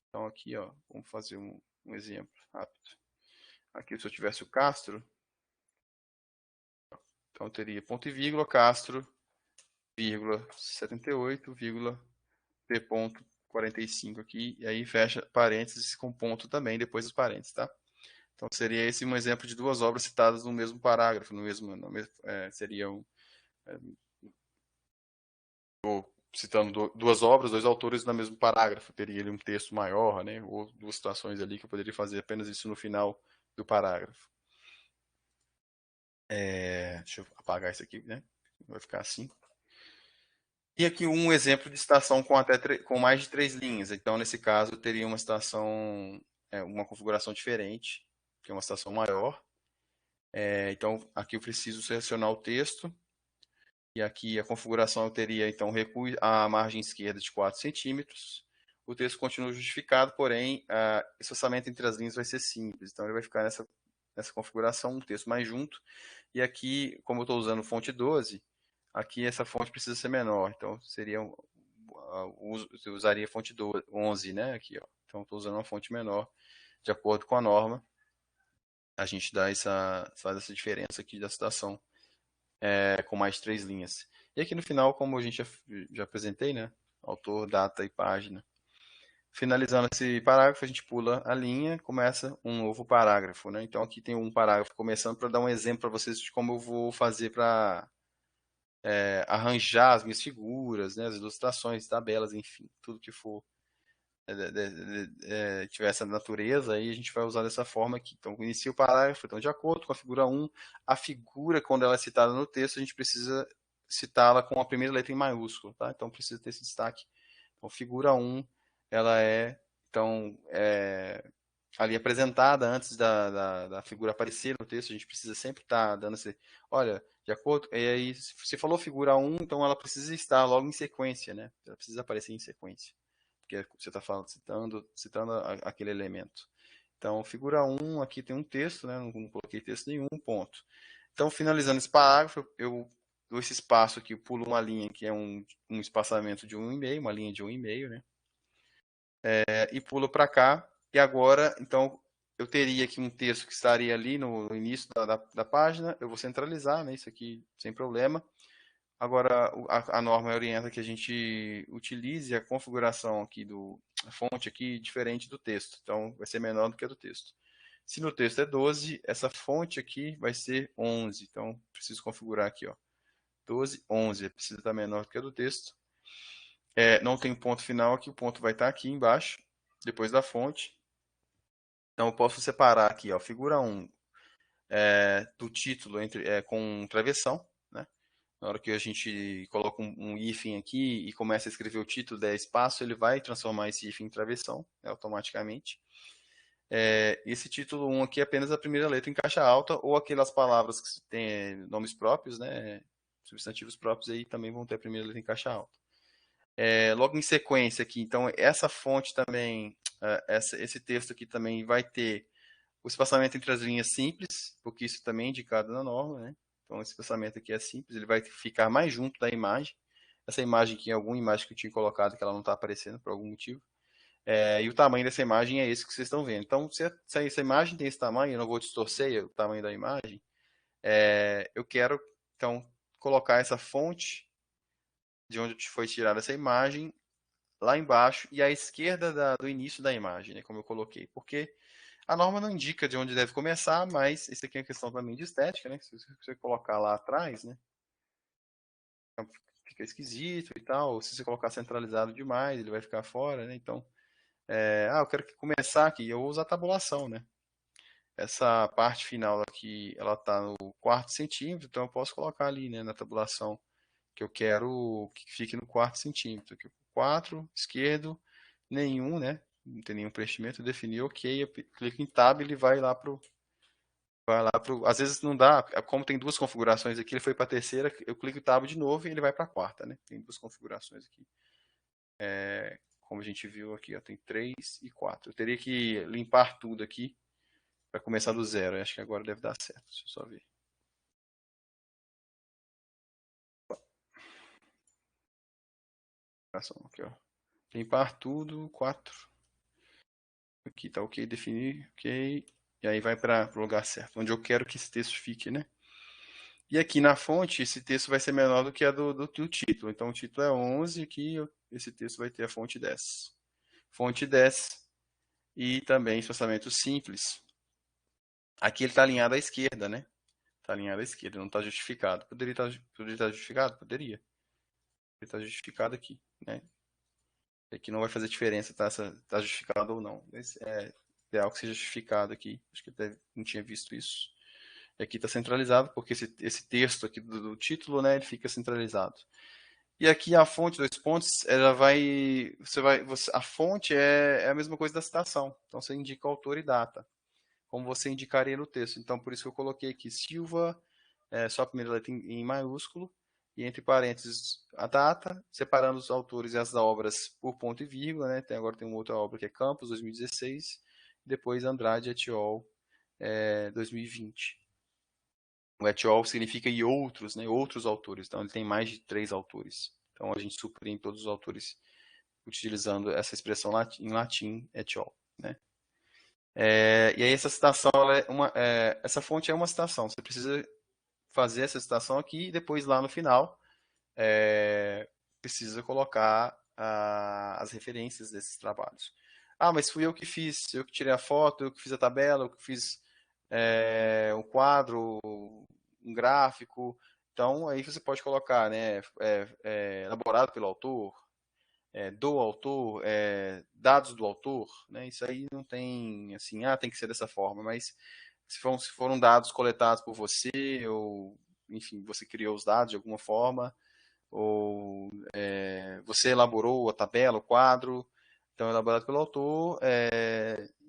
Então aqui, ó, vamos fazer um exemplo rápido. Aqui, se eu tivesse o Castro, então eu teria ponto e vírgula, Castro, vírgula 78, vírgula, P ponto 45 aqui, e aí fecha parênteses com ponto também, depois dos parênteses, tá? Então seria esse um exemplo de 2 obras citadas no mesmo parágrafo, seria citando 2 obras, 2 autores no mesmo parágrafo, teria ali um texto maior, né? Ou 2 situações ali que eu poderia fazer apenas isso no final do parágrafo. Deixa eu apagar isso aqui, né? Vai ficar assim. E aqui um exemplo de citação com mais de 3 linhas. Então, nesse caso, eu teria uma citação, uma configuração diferente, que é uma citação maior. Então, aqui eu preciso selecionar o texto. E aqui a configuração eu teria, então, recuo à margem esquerda de 4 centímetros. O texto continua justificado, porém, esse espaçamento entre as linhas vai ser simples. Então, ele vai ficar nessa configuração, um texto mais junto. E aqui, como eu estou usando fonte 12, aqui essa fonte precisa ser menor. Então, eu usaria a fonte 11, né? Aqui, ó. Então, estou usando uma fonte menor, de acordo com a norma. A gente faz essa diferença aqui da citação com mais 3 linhas. E aqui no final, como a gente já apresentei, né? Autor, data e página. Finalizando esse parágrafo, a gente pula a linha, começa um novo parágrafo, né? Então aqui tem um parágrafo começando para dar um exemplo para vocês de como eu vou fazer para arranjar as minhas figuras, né? As ilustrações, tabelas, enfim, tudo que for tiver essa natureza, aí a gente vai usar dessa forma aqui. Então, inicia o parágrafo, então, de acordo com a figura 1, a figura, quando ela é citada no texto, a gente precisa citá-la com a primeira letra em maiúsculo, tá? Então, precisa ter esse destaque. Então, figura 1, ela então, ali apresentada antes da figura aparecer no texto, a gente precisa sempre estar dando esse, olha, de acordo, e aí, se falou figura 1, então ela precisa estar logo em sequência, né? Ela precisa aparecer em sequência, porque você está citando aquele elemento. Então, figura 1, aqui tem um texto, né? Não coloquei texto nenhum, ponto. Então, finalizando esse parágrafo, eu dou esse espaço aqui, eu pulo uma linha que é um espaçamento de 1,5, uma linha de 1,5, né? E pulo para cá, e agora, então, eu teria aqui um texto que estaria ali no início da página, eu vou centralizar, né? Isso aqui sem problema. Agora, a norma orienta que a gente utilize a configuração aqui a fonte aqui diferente do texto. Então, vai ser menor do que a do texto. Se no texto é 12, essa fonte aqui vai ser 11. Então, preciso configurar aqui, ó, 12, 11. Precisa estar menor do que a do texto. Não tem ponto final aqui, o ponto vai estar aqui embaixo, depois da fonte. Então, eu posso separar aqui, ó, figura 1 do título com travessão, né? Na hora que a gente coloca um hífen aqui e começa a escrever o título, der espaço, ele vai transformar esse hífen em travessão, né, automaticamente. Esse título 1 aqui é apenas a primeira letra em caixa alta, ou aquelas palavras que têm nomes próprios, né, substantivos próprios, aí também vão ter a primeira letra em caixa alta. Logo em sequência aqui, então essa fonte também, esse texto aqui também vai ter o espaçamento entre as linhas simples, porque isso também é indicado na norma, né? Então, esse espaçamento aqui é simples, ele vai ficar mais junto da imagem. Essa imagem aqui é alguma imagem que eu tinha colocado que ela não está aparecendo por algum motivo. E o tamanho dessa imagem é esse que vocês estão vendo. Então, se essa imagem tem esse tamanho, eu não vou distorcer o tamanho da imagem, eu quero, então, colocar essa fonte de onde foi tirada essa imagem lá embaixo e à esquerda do início da imagem, né, como eu coloquei. Porque a norma não indica de onde deve começar, mas isso aqui é uma questão também de estética, né? Se você colocar lá atrás, né? Fica esquisito e tal. Ou se você colocar centralizado demais, ele vai ficar fora, né? Então, eu quero começar aqui. Eu vou usar a tabulação, né? Essa parte final aqui, ela está no quarto centímetro, então eu posso colocar ali, né, na tabulação que eu quero que fique no quarto centímetro. Aqui, 4, esquerdo, nenhum, né? Não tem nenhum preenchimento, eu defini OK, eu clico em Tab, ele vai lá às vezes não dá, como tem duas configurações aqui, ele foi para a terceira, eu clico em Tab de novo e ele vai para a quarta, né? Tem duas configurações aqui. Como a gente viu aqui, ó, tem 3 e 4. Eu teria que limpar tudo aqui para começar do zero. Eu acho que agora deve dar certo. Deixa eu só ver. Aqui, ó. Limpar tudo, 4. Aqui tá OK, definir, OK. E aí vai para o lugar certo, onde eu quero que esse texto fique, né? E aqui na fonte, esse texto vai ser menor do que a do título. Então, o título é 11, aqui esse texto vai ter a fonte 10. Fonte 10 e também espaçamento simples. Aqui ele está alinhado à esquerda, né? Está alinhado à esquerda, não está justificado. Poderia estar justificado? Poderia. Ele está justificado aqui, né? Aqui não vai fazer diferença tá justificado ou não. Mas é ideal que seja justificado aqui. Acho que até não tinha visto isso. E aqui está centralizado, porque esse texto aqui do título, né, ele fica centralizado. E aqui a fonte, dois pontos, ela vai, a fonte é a mesma coisa da citação. Então você indica o autor e data, como você indicaria no texto. Então por isso que eu coloquei aqui Silva, só a primeira letra em maiúsculo, e entre parênteses a data, separando os autores e as obras por ponto e vírgula, né? Agora tem uma outra obra que é Campos, 2016, depois Andrade et al., 2020. O et al. Significa e outros, né? Outros autores. Então ele tem mais de 3 autores. Então a gente suprime todos os autores utilizando essa expressão em latim et al., né? E aí essa citação, essa fonte é uma citação. Você precisa fazer essa citação aqui e depois lá no final precisa colocar as referências desses trabalhos. Ah, mas fui eu que fiz, eu que tirei a foto, eu que fiz a tabela, eu que fiz um quadro, um gráfico. Então, aí você pode colocar, né, elaborado pelo autor, do autor, dados do autor, né? Isso aí não tem, assim, tem que ser dessa forma, mas se foram dados coletados por você, ou, enfim, você criou os dados de alguma forma, ou você elaborou a tabela, o quadro, então elaborado pelo autor,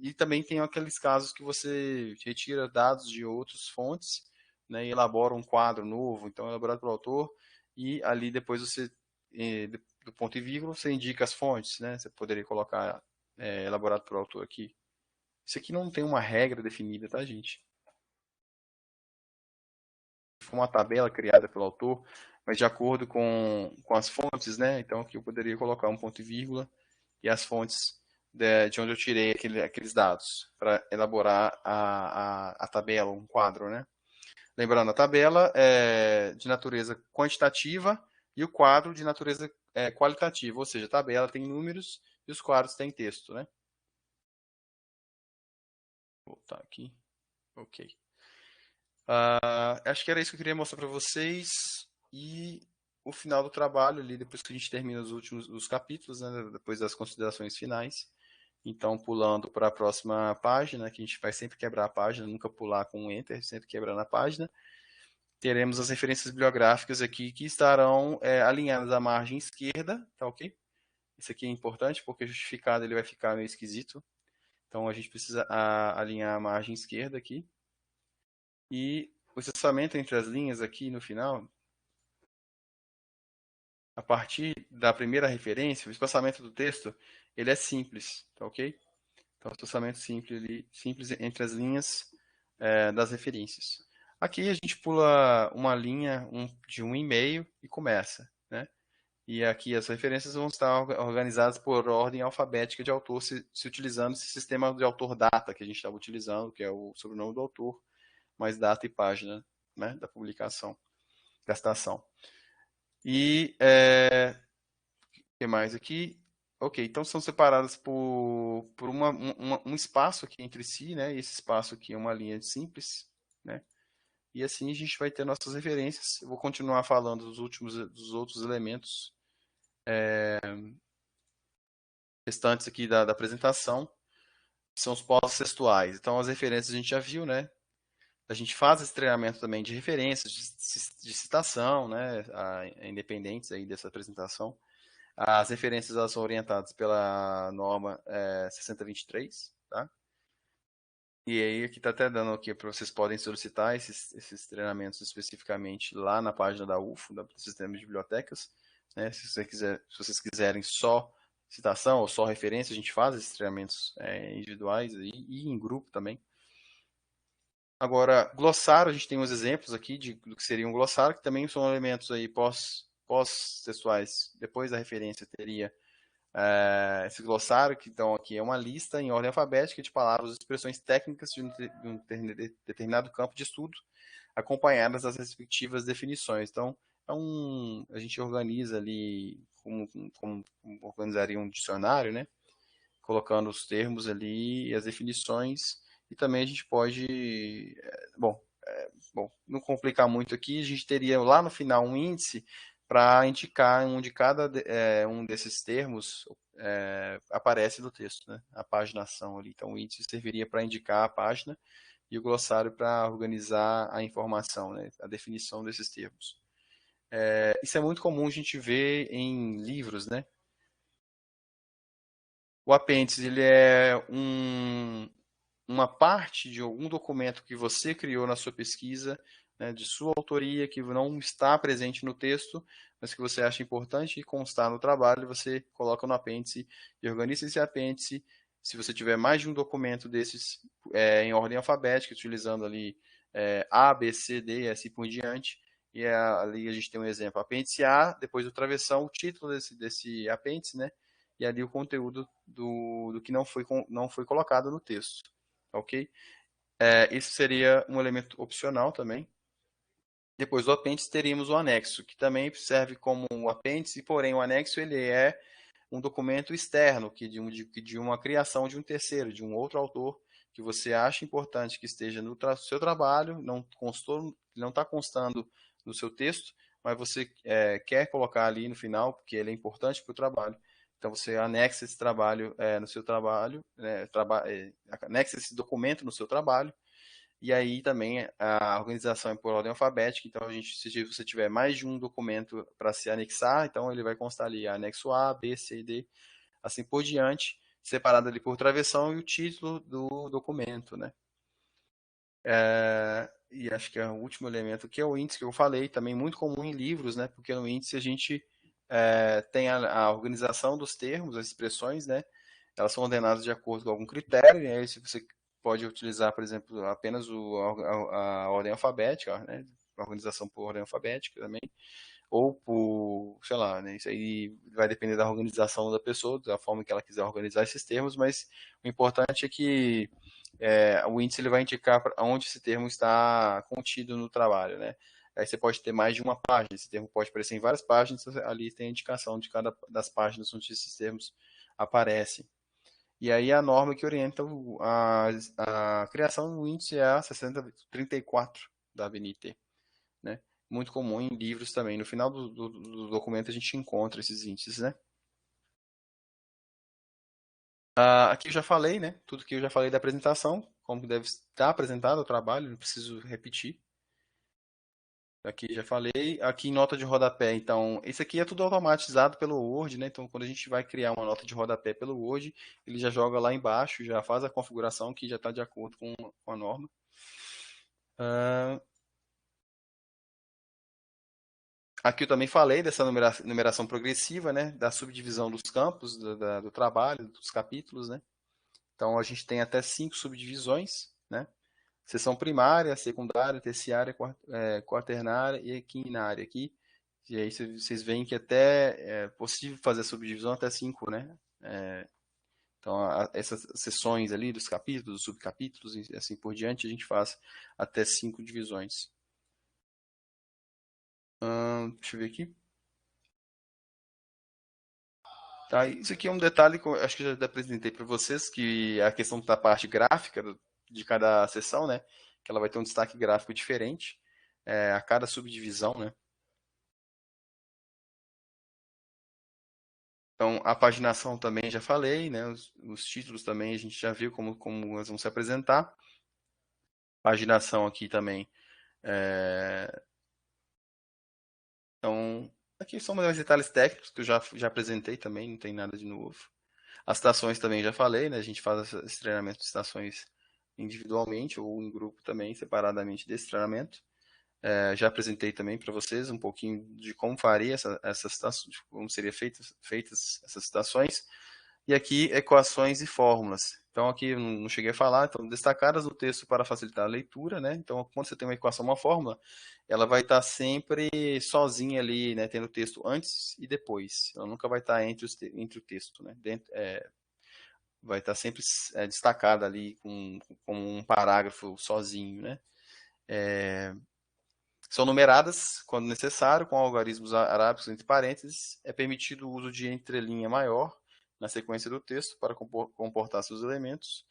e também tem aqueles casos que você retira dados de outras fontes, né, e elabora um quadro novo, então elaborado pelo autor, e ali depois você, do ponto e vírgula, você indica as fontes, né, você poderia colocar elaborado pelo autor aqui. Isso aqui não tem uma regra definida, tá, gente? Foi uma tabela criada pelo autor, mas de acordo com as fontes, né? Então aqui eu poderia colocar um ponto e vírgula e as fontes de onde eu tirei aqueles dados para elaborar a tabela, um quadro, né? Lembrando, a tabela é de natureza quantitativa e o quadro de natureza qualitativa, ou seja, a tabela tem números e os quadros têm texto, né? Vou voltar aqui. Ok. Acho que era isso que eu queria mostrar para vocês. E o final do trabalho ali, depois que a gente termina os capítulos, né, depois das considerações finais. Então, pulando para a próxima página, que a gente vai sempre quebrar a página, nunca pular com um Enter, sempre quebrando a página. Teremos as referências bibliográficas aqui que estarão alinhadas à margem esquerda, tá ok? Isso aqui é importante porque justificado ele vai ficar meio esquisito. Então, a gente precisa alinhar a margem esquerda aqui. E o espaçamento entre as linhas aqui no final, a partir da primeira referência, o espaçamento do texto, ele é simples, tá ok? Então, espaçamento simples entre as linhas das referências. Aqui a gente pula uma linha de 1,5 e começa, né? E aqui as referências vão estar organizadas por ordem alfabética de autor, se utilizando esse sistema de autor data que a gente estava utilizando, que é o sobrenome do autor, mais data e página, né, da publicação, da citação. E o que mais aqui? Ok, então são separadas por um espaço aqui entre si, né? E esse espaço aqui é uma linha simples, né? E assim a gente vai ter nossas referências. Eu vou continuar falando dos outros elementos restantes aqui da apresentação, que são os polos textuais. Então as referências a gente já viu, né? A gente faz esse treinamento também de referências, de citação, né? Independentes aí dessa apresentação. As referências elas são orientadas pela norma 6023, tá? E aí aqui está até dando aqui para vocês podem solicitar esses treinamentos especificamente lá na página da UFO, do Sistema de Bibliotecas, né? Se vocês quiserem só citação ou só referência, a gente faz esses treinamentos individuais e em grupo também. Agora, glossário, a gente tem uns exemplos aqui do que seria um glossário, que também são elementos aí pós-textuais. Depois da referência teria esse glossário, que então aqui é uma lista em ordem alfabética de palavras e expressões técnicas de um determinado campo de estudo, acompanhadas das respectivas definições. Então, a gente organiza ali como organizaria um dicionário, né? Colocando os termos ali e as definições, e também a gente pode, bom, não complicar muito aqui, a gente teria lá no final um índice para indicar onde cada um desses termos aparece no texto, né? A paginação ali. Então, o índice serviria para indicar a página e o glossário para organizar a informação, né? A definição desses termos. Isso é muito comum a gente ver em livros, né? O apêndice, ele é uma parte de algum documento que você criou na sua pesquisa, né, de sua autoria, que não está presente no texto, mas que você acha importante constar no trabalho, você coloca no apêndice e organiza esse apêndice. Se você tiver mais de um documento desses em ordem alfabética, utilizando ali A, B, C, D e assim por diante, e ali a gente tem um exemplo, apêndice A, depois do travessão, o título desse apêndice, né? E ali o conteúdo do que não foi colocado no texto, ok? Isso seria um elemento opcional também. Depois do apêndice teríamos o anexo, que também serve como um apêndice, porém o anexo ele é um documento externo, de uma criação de um terceiro, de um outro autor, que você acha importante que esteja no seu trabalho, não está constando no seu texto, mas você quer colocar ali no final, porque ele é importante para o trabalho. Então você anexa esse trabalho no seu trabalho, anexa esse documento no seu trabalho, e aí também a organização é por ordem alfabética, então se você tiver mais de um documento para se anexar, então ele vai constar ali anexo A, B, C e D, assim por diante, separado ali por travessão e o título do documento, né? E acho que é o último elemento que é o índice que eu falei, também muito comum em livros, né? Porque no índice a gente tem a organização dos termos, as expressões, né? Elas são ordenadas de acordo com algum critério, e aí se você pode utilizar, por exemplo, apenas a ordem alfabética, né? A organização por ordem alfabética também, ou por, sei lá, né? Isso aí vai depender da organização da pessoa, da forma que ela quiser organizar esses termos, mas o importante é que o índice ele vai indicar onde esse termo está contido no trabalho, né? Aí você pode ter mais de uma página, esse termo pode aparecer em várias páginas, ali tem a indicação de cada das páginas onde esses termos aparecem. E aí a norma que orienta a criação do índice é a 6034 da ABNT, né? Muito comum em livros também. No final do documento a gente encontra esses índices, né? Aqui eu já falei, né? Tudo que eu já falei da apresentação, como deve estar apresentado o trabalho, não preciso repetir. Aqui já falei. Aqui em nota de rodapé, então, isso aqui é tudo automatizado pelo Word, né? Então, quando a gente vai criar uma nota de rodapé pelo Word, ele já joga lá embaixo, já faz a configuração que já está de acordo com a norma. Aqui eu também falei dessa numeração progressiva, né? Da subdivisão dos campos, do trabalho, dos capítulos, né? Então, a gente tem até 5 subdivisões, né? Seção primária, secundária, terciária, quaternária e quinária aqui. E aí vocês veem que até é possível fazer a subdivisão até 5, né? Então, essas seções ali dos capítulos, dos subcapítulos e assim por diante, a gente faz até 5 divisões. Deixa eu ver aqui. Tá, isso aqui é um detalhe que eu acho que eu já apresentei para vocês, que é a questão da parte gráfica de cada seção, né? Que ela vai ter um destaque gráfico diferente a cada subdivisão, né? Então, a paginação também já falei, né? Os títulos também a gente já viu como elas vão se apresentar. Paginação aqui também. Então, aqui são mais detalhes técnicos que eu já apresentei também, não tem nada de novo. As estações também já falei, né? A gente faz esse treinamento de estações individualmente ou em grupo também, separadamente desse treinamento. Já apresentei também para vocês um pouquinho de como faria essas estações, como seriam feitas essas estações. E aqui, equações e fórmulas. Então, aqui eu não cheguei a falar, então, destacadas no texto para facilitar a leitura, né? Então, quando você tem uma equação, uma fórmula, ela vai estar sempre sozinha ali, né? Tendo o texto antes e depois. Ela nunca vai estar entre o texto, né? Vai estar sempre destacada ali com um parágrafo sozinho, né? São numeradas quando necessário, com algarismos arábicos entre parênteses. É permitido o uso de entrelinha maior na sequência do texto para comportar seus elementos.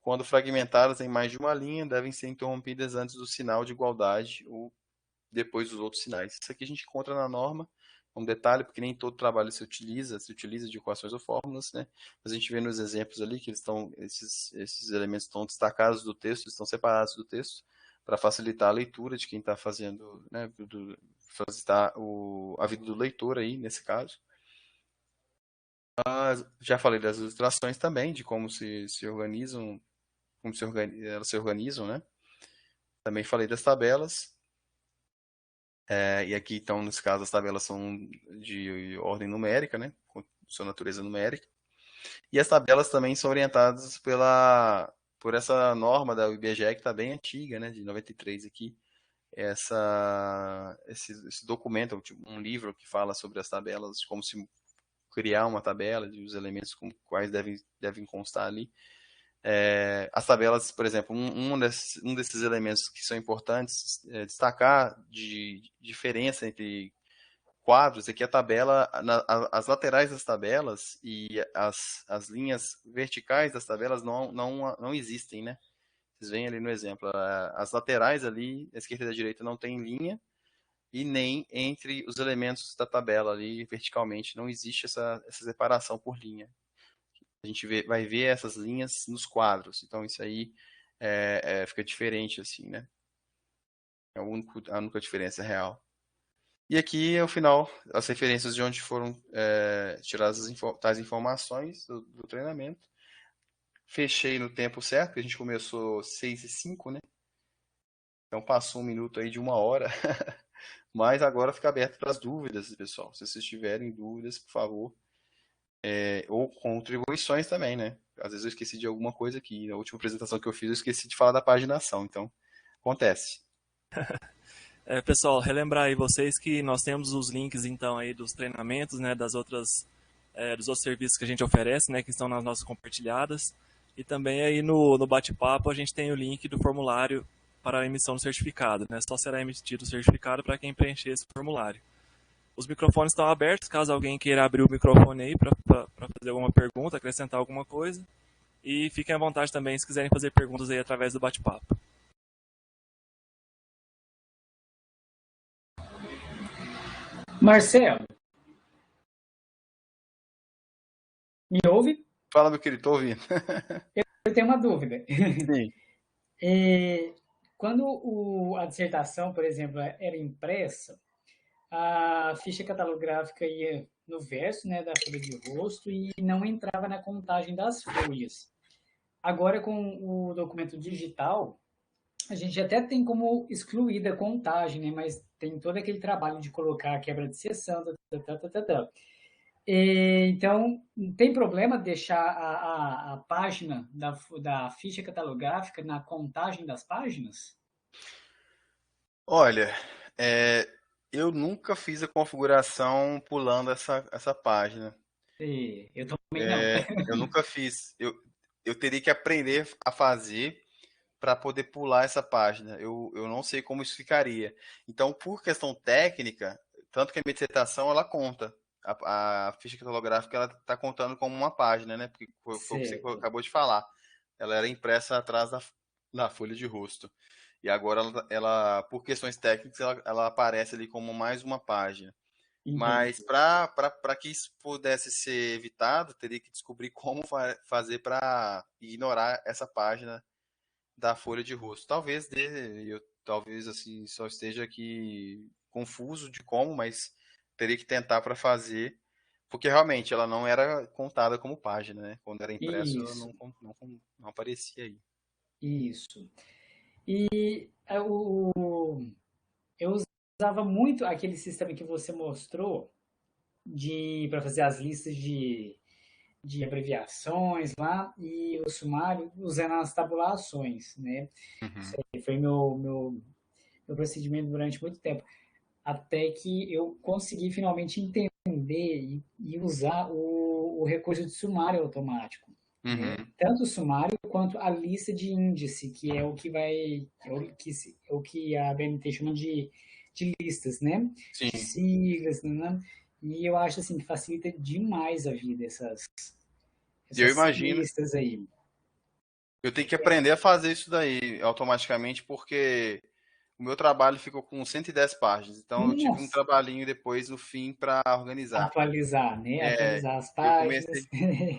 Quando fragmentadas em mais de uma linha, devem ser interrompidas antes do sinal de igualdade ou depois dos outros sinais. Isso aqui a gente encontra na norma, um detalhe, porque nem todo trabalho se utiliza de equações ou fórmulas, né? Mas a gente vê nos exemplos ali que esses elementos estão destacados do texto, estão separados do texto, para facilitar a leitura de quem está fazendo, né, facilitar a vida do leitor aí, nesse caso. Já falei das ilustrações também, de como se organizam, elas se organizam, né? Também falei das tabelas. E aqui, então, nesse caso, as tabelas são de ordem numérica, né? Com sua natureza numérica. E as tabelas também são orientadas por essa norma da IBGE, que está bem antiga, né? De 93 aqui. Esse documento, um livro que fala sobre as tabelas, como se criar uma tabela, de os elementos com quais devem constar ali. As tabelas, por exemplo, um desses elementos que são importantes destacar de diferença entre quadros é que a tabela, as laterais das tabelas e as linhas verticais das tabelas não existem, né? Vocês veem ali no exemplo, as laterais ali, a esquerda e a direita, não tem linha, e nem entre os elementos da tabela ali, verticalmente, não existe essa separação por linha. A gente vai ver essas linhas nos quadros, então isso aí fica diferente, assim, né? É a única diferença real. E aqui, ao final, as referências de onde foram tiradas tais informações do treinamento. Fechei no tempo certo, porque a gente começou 6h05, né? Então passou 1 minuto aí de 1 hora. Mas agora fica aberto para as dúvidas, pessoal. Se vocês tiverem dúvidas, por favor. Ou contribuições também, né? Às vezes eu esqueci de alguma coisa aqui. Na última apresentação que eu fiz, eu esqueci de falar da paginação. Então, acontece. Pessoal, relembrar aí vocês que nós temos os links então aí dos treinamentos, né, dos outros serviços que a gente oferece, né, que estão nas nossas compartilhadas. E também aí no bate-papo a gente tem o link do formulário para a emissão do certificado, né? Só será emitido o certificado para quem preencher esse formulário. Os microfones estão abertos, caso alguém queira abrir o microfone aí para fazer alguma pergunta, acrescentar alguma coisa. E fiquem à vontade também se quiserem fazer perguntas aí através do bate-papo. Marcelo, me ouve? Fala, meu querido, tô ouvindo. Eu tenho uma dúvida. Sim. Quando a dissertação, por exemplo, era impressa, a ficha catalográfica ia no verso, né, da folha de rosto e não entrava na contagem das folhas. Agora, com o documento digital, a gente até tem como excluir da contagem, né, mas tem todo aquele trabalho de colocar a quebra de seção, Então, tem problema deixar a página da ficha catalográfica na contagem das páginas? Olha, eu nunca fiz a configuração pulando essa página. Eu também não. Eu nunca fiz. Eu teria que aprender a fazer para poder pular essa página. Eu não sei como isso ficaria. Então, por questão técnica, tanto que a minha dissertação ela conta. A ficha catalográfica ela está contando como uma página, né? Porque foi o que você acabou de falar. Ela era impressa atrás da folha de rosto. E agora ela por questões técnicas, ela aparece ali como mais uma página. Entendi. Mas para que isso pudesse ser evitado, teria que descobrir como fazer para ignorar essa página da folha de rosto. Talvez assim só esteja aqui confuso de como, mas teria que tentar para fazer, porque realmente ela não era contada como página, né? Quando era impresso, ela não aparecia aí. Isso. E eu usava muito aquele sistema que você mostrou para fazer as listas de abreviações lá e o sumário usando as tabulações, né? Isso aí foi meu procedimento durante muito tempo. Até que eu consegui finalmente entender e usar o recurso de sumário automático. Né? Tanto o sumário quanto a lista de índice, que é o que a BNT chama de listas, né? Sim. De siglas, né? E eu acho assim que facilita demais a vida essas eu imagino. Listas aí. Eu tenho que aprender a fazer isso daí automaticamente, porque o meu trabalho ficou com 110 páginas. Então, eu tive um trabalhinho depois, no fim, para organizar. Atualizar, né? Atualizar as páginas.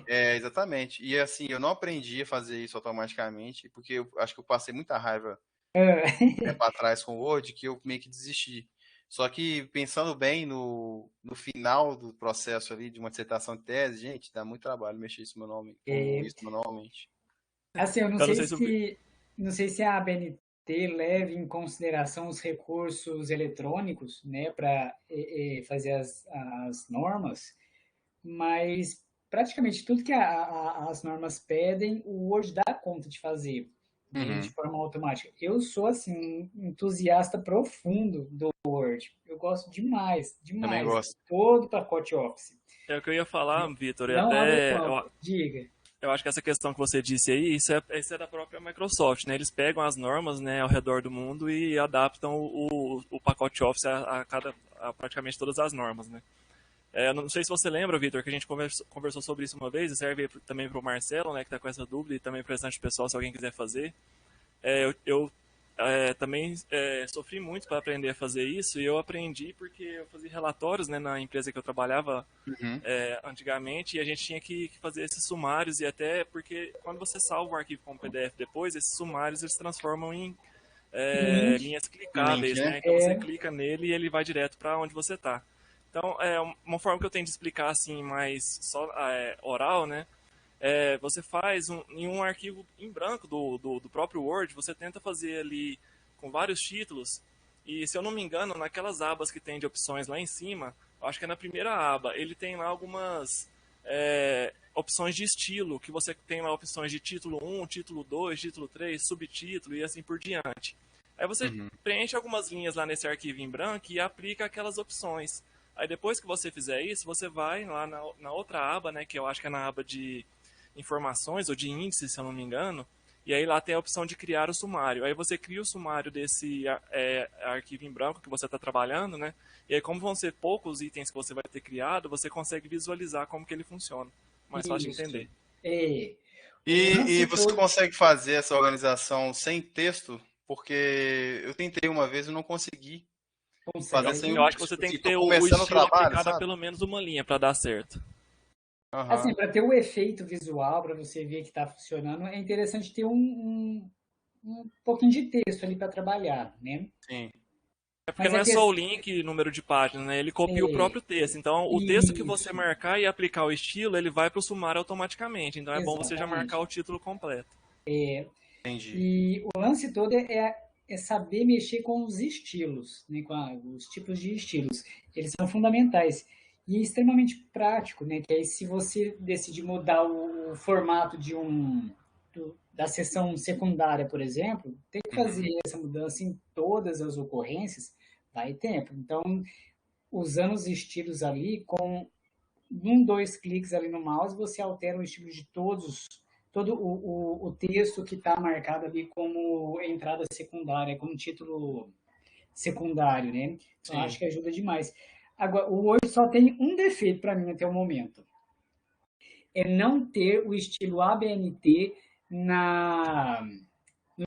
Exatamente. E, assim, eu não aprendi a fazer isso automaticamente, porque eu acho que eu passei muita raiva tempo atrás com o Word, que eu meio que desisti. Só que pensando bem no final do processo ali de uma dissertação de tese, gente, dá muito trabalho mexer isso com É, isso manualmente. assim, eu Eu não sei se o não sei se a ABNT leva em consideração os recursos eletrônicos, né, para fazer as normas, mas praticamente tudo que as normas pedem, o Word dá conta de fazer, né, de Uhum. forma automática. Eu sou, assim, um entusiasta profundo do Word. Eu gosto demais, Também demais, gosto. todo o pacote Office. é o que eu ia falar, Vitor, e Não abro até mão, diga. eu acho que essa questão que você disse aí, isso é da própria Microsoft, né? Eles pegam as normas, né, ao redor do mundo e adaptam o pacote Office a praticamente todas as normas, né? Eu não sei se você lembra, Vitor, que a gente conversou sobre isso uma vez, e serve também para o Marcelo, né, que está com essa dúvida, e também para o restante pessoal, se alguém quiser fazer. Eu também sofri muito para aprender a fazer isso, e eu aprendi porque eu fazia relatórios, né, na empresa que eu trabalhava Uhum. antigamente, e a gente tinha que fazer esses sumários, e até porque quando você salva o arquivo como PDF depois, esses sumários eles se transformam em Link, linhas Um link, clicáveis, né? né? Então você clica nele e ele vai direto para onde você está. Então, uma forma que eu tenho de explicar assim, mais só oral, né? Você faz em um arquivo em branco do próprio Word, você tenta fazer ali com vários títulos, e se eu não me engano, naquelas abas que tem de opções lá em cima, eu acho que é na primeira aba, ele tem lá algumas opções de estilo, que você tem lá opções de título 1, título 2, título 3, subtítulo e assim por diante. Aí você Uhum. preenche algumas linhas lá nesse arquivo em branco e aplica aquelas opções. Aí depois que você fizer isso, você vai lá na outra aba, né, que eu acho que é na aba de informações ou de índices, se eu não me engano, e aí lá tem a opção de criar o sumário. Aí você cria o sumário desse arquivo em branco que você está trabalhando, né? E aí como vão ser poucos itens que você vai ter criado, você consegue visualizar como que ele funciona. Mais fácil de isso. entender. É, o E lance você todo consegue fazer essa organização sem texto? Porque eu tentei uma vez e não consegui fazer sem Eu consegue. acho que você tem que estou ter o começando o estilo trabalho, aplicado a sabe? pelo menos uma linha para dar certo. Assim, Aham, para ter o efeito visual, para você ver que está funcionando, é interessante ter um pouquinho de texto ali para trabalhar, né? sim. É porque Mas não a é só o questão link, número de páginas, né? Ele copia o é próprio texto. Então, o texto que você isso, marcar e aplicar o estilo, ele vai para o sumário automaticamente. Então, é bom você já marcar exatamente. o título completo. Entendi. E o lance todo é saber mexer com os estilos, né? Os tipos de estilos. Eles são fundamentais. E é extremamente prático, né? Que aí, se você decidir mudar o formato da seção secundária, por exemplo, ter que Uhum. fazer essa mudança em todas as ocorrências vai tempo. Então, usando os estilos ali, com dois cliques ali no mouse, você altera o estilo de todo o texto que está marcado ali como entrada secundária, como título secundário, né? Então, acho Sim. que ajuda demais. Agora, o Word só tem um defeito para mim até o momento. É não ter o estilo ABNT no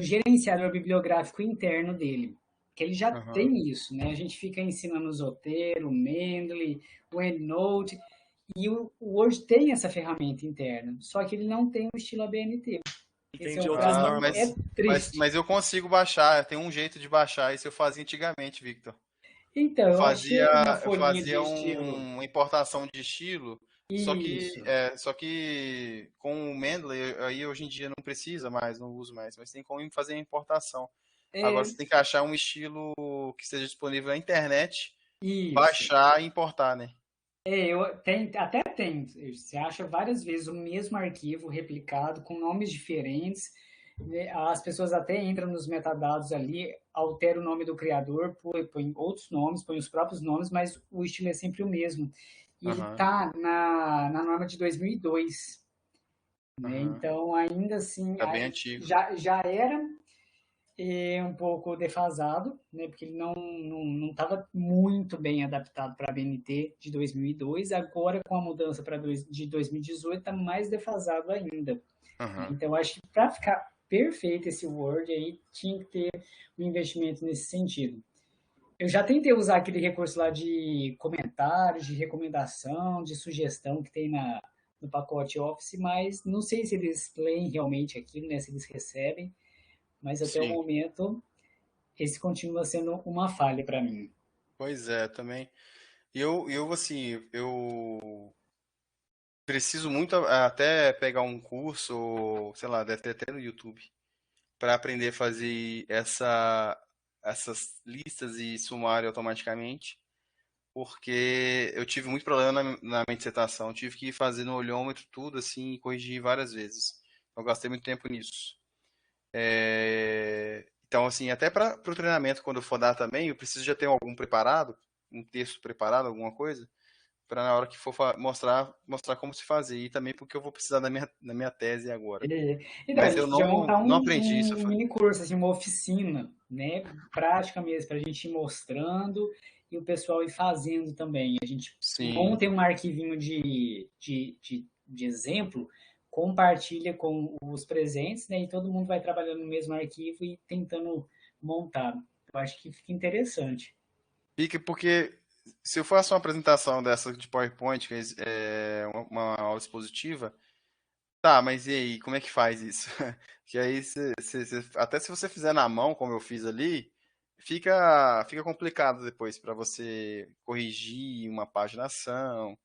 gerenciador bibliográfico interno dele. Que ele já Aham. tem isso, né? A gente fica ensinando o Zotero, o Mendeley, o EndNote, e o Word tem essa ferramenta interna, só que ele não tem o estilo ABNT. Ele tem Esse é de um, outras para Ah, mim, é normas. triste. mas eu consigo baixar, tem um jeito de baixar, isso eu fazia antigamente, Victor. Então, Eu eu fazia, achei uma eu folhinha de fazia estilo. uma importação de estilo, Isso. só que com o Mendeley, aí hoje em dia não precisa mais, não uso mais, mas tem como fazer a importação. Agora É, você tem que achar um estilo que seja disponível na internet, isso. baixar e importar, né? Até tem. Você acha várias vezes o mesmo arquivo replicado com nomes diferentes, né? As pessoas até entram nos metadados ali, alteram o nome do criador, põe outros nomes, põe os próprios nomes, mas o estilo é sempre o mesmo. E ele Aham, está na norma de 2002, né? aham. Então, ainda assim, Tá bem antigo. já era um pouco defasado, né? Porque ele não estava muito bem adaptado para a BNT de 2002. Agora, com a mudança de 2018, está mais defasado ainda, né? Aham. Então, acho que para ficar perfeito esse Word aí, tinha que ter um investimento nesse sentido. Eu já tentei usar aquele recurso lá de comentários, de recomendação, de sugestão que tem no pacote Office, mas não sei se eles leem realmente aquilo, né? Se eles recebem, mas até o Sim. momento esse continua sendo uma falha para mim. Pois é, também. Assim, eu preciso muito até pegar um curso, ou, sei lá, deve ter até no YouTube, para aprender a fazer essas listas e sumário automaticamente, porque eu tive muito problema na minha dissertação, tive que fazer no olhômetro tudo assim e corrigir várias vezes. Eu gastei muito tempo nisso. Então, assim, até para o treinamento, quando eu for dar também, eu preciso já ter algum preparado, um texto preparado, alguma coisa, para na hora que for mostrar como se fazer. E também porque eu vou precisar da minha tese agora. Então, a Mas eu gente podia montar não aprendi isso. um mini curso, assim, uma oficina, né? Prática mesmo, para a gente ir mostrando e o pessoal ir fazendo também. A gente Sim, monta um arquivinho de exemplo, compartilha com os presentes, né? E todo mundo vai trabalhando no mesmo arquivo e tentando montar. Eu acho que fica interessante. fica porque se eu faço uma apresentação dessa de PowerPoint, que é uma aula expositiva, tá, mas e aí, como é que faz isso? Que aí, até se você fizer na mão, como eu fiz ali, fica complicado depois para você corrigir uma paginação.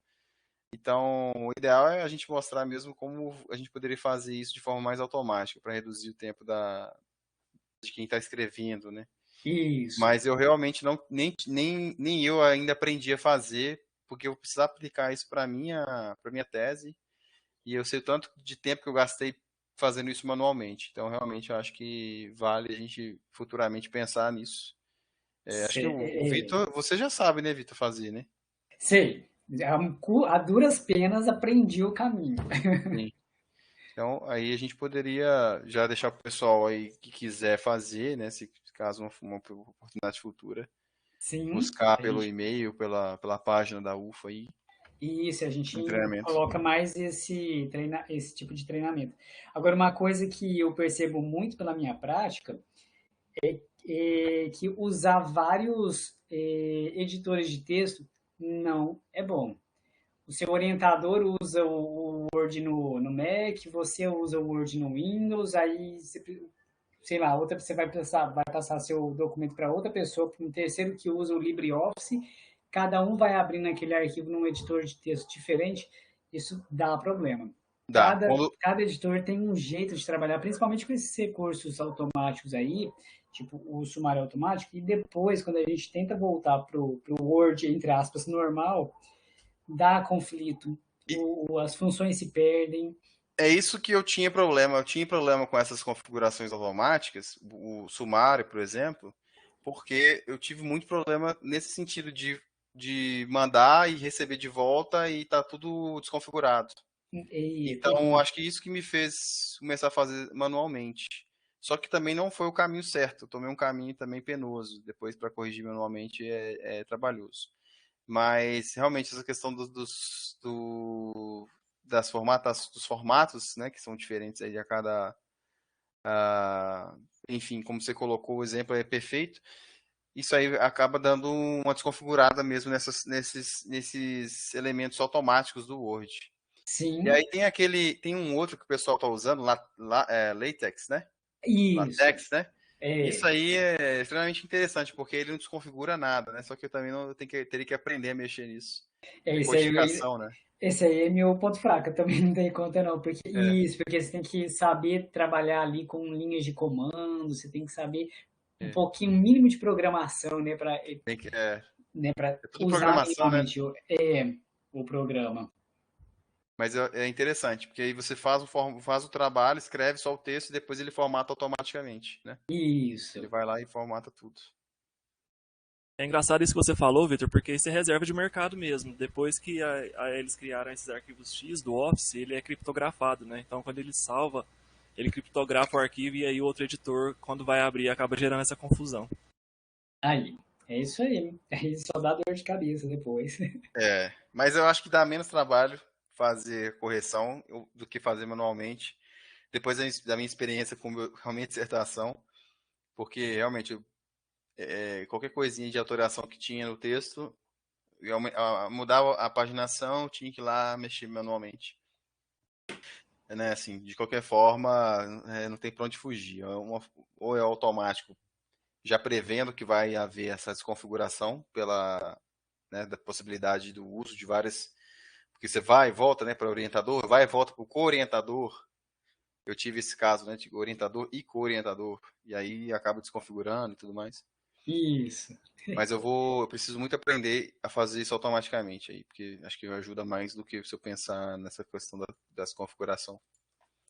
Então, o ideal é a gente mostrar mesmo como a gente poderia fazer isso de forma mais automática, para reduzir o tempo de quem está escrevendo, né? Isso. Mas eu realmente não, nem eu ainda aprendi a fazer, porque eu preciso aplicar isso para minha tese, e eu sei o tanto de tempo que eu gastei fazendo isso manualmente. Então, realmente, eu acho que vale a gente futuramente pensar nisso. Acho que o Vitor, você já sabe, né, Vitor, fazer, né? Sei. A duras penas aprendi o caminho. Sim. Então, aí a gente poderia já deixar para o pessoal aí que quiser fazer, né, se caso uma oportunidade futura, Sim, buscar a pelo gente. e-mail, pela página da UFA aí, Isso, a gente um treinamento. coloca mais esse tipo de treinamento. Agora, uma coisa que eu percebo muito pela minha prática é que usar vários editores de texto não é bom. O seu orientador usa o Word no Mac, você usa o Word no Windows, aí você, sei lá, outra você vai passar seu documento para outra pessoa, para um terceiro que usa o LibreOffice, cada um vai abrindo aquele arquivo num editor de texto diferente, isso dá problema. Dá. Cada editor tem um jeito de trabalhar, principalmente com esses recursos automáticos aí, tipo o sumário automático, e depois, quando a gente tenta voltar para o Word, entre aspas, normal, dá conflito, as funções se perdem. É isso que eu tinha problema. Eu tinha problema com essas configurações automáticas, o sumário, por exemplo, porque eu tive muito problema nesse sentido de mandar e receber de volta e tá tudo desconfigurado. Então, acho que isso que me fez começar a fazer manualmente. Só que também não foi o caminho certo. Eu tomei um caminho também penoso. Depois, para corrigir manualmente, é trabalhoso. Mas realmente essa questão dos formatos, né, que são diferentes aí a cada, enfim, como você colocou, o exemplo é perfeito. Isso aí acaba dando uma desconfigurada mesmo nesses elementos automáticos do Word. E Sim, aí tem um outro que o pessoal está usando, LaTeX, né? isso. LaTeX, né? Isso É, aí é extremamente interessante, porque ele não desconfigura nada, né? Só que eu também não teria que aprender a mexer nisso. É esse aí, codificação, né? esse aí é meu ponto fraco, eu também não dei conta não, É, porque você tem que saber trabalhar ali com linhas de comando, você tem que saber um é. pouquinho, um mínimo de programação, né, para É tudo usar programação, né? minimamente o programa. Mas é interessante, porque aí você faz o trabalho, escreve só o texto e depois ele formata automaticamente, né? Ele Isso. vai lá e formata tudo. É engraçado isso que você falou, Victor, porque isso é reserva de mercado mesmo. Depois que eles criaram esses arquivos X do Office, ele é criptografado, né? Então, quando ele salva, ele criptografa o arquivo e aí o outro editor, quando vai abrir, acaba gerando essa confusão. Aí, é isso aí. Aí só dá dor de cabeça depois. Mas eu acho que dá menos trabalho fazer correção do que fazer manualmente. Depois da minha experiência com a minha dissertação, porque realmente qualquer coisinha de alteração que tinha no texto, mudava a paginação, tinha que ir lá mexer manualmente. Né, assim, de qualquer forma, não tem para onde fugir. Ou é automático já prevendo que vai haver essa desconfiguração pela, né, da possibilidade do uso de várias, porque você vai e volta, né, para orientador, vai e volta para o co-orientador. Eu tive esse caso, né, de orientador e co-orientador, e aí acaba desconfigurando e tudo mais. Isso. Mas eu preciso muito aprender a fazer isso automaticamente aí, porque acho que ajuda mais do que se eu pensar nessa questão das configuração.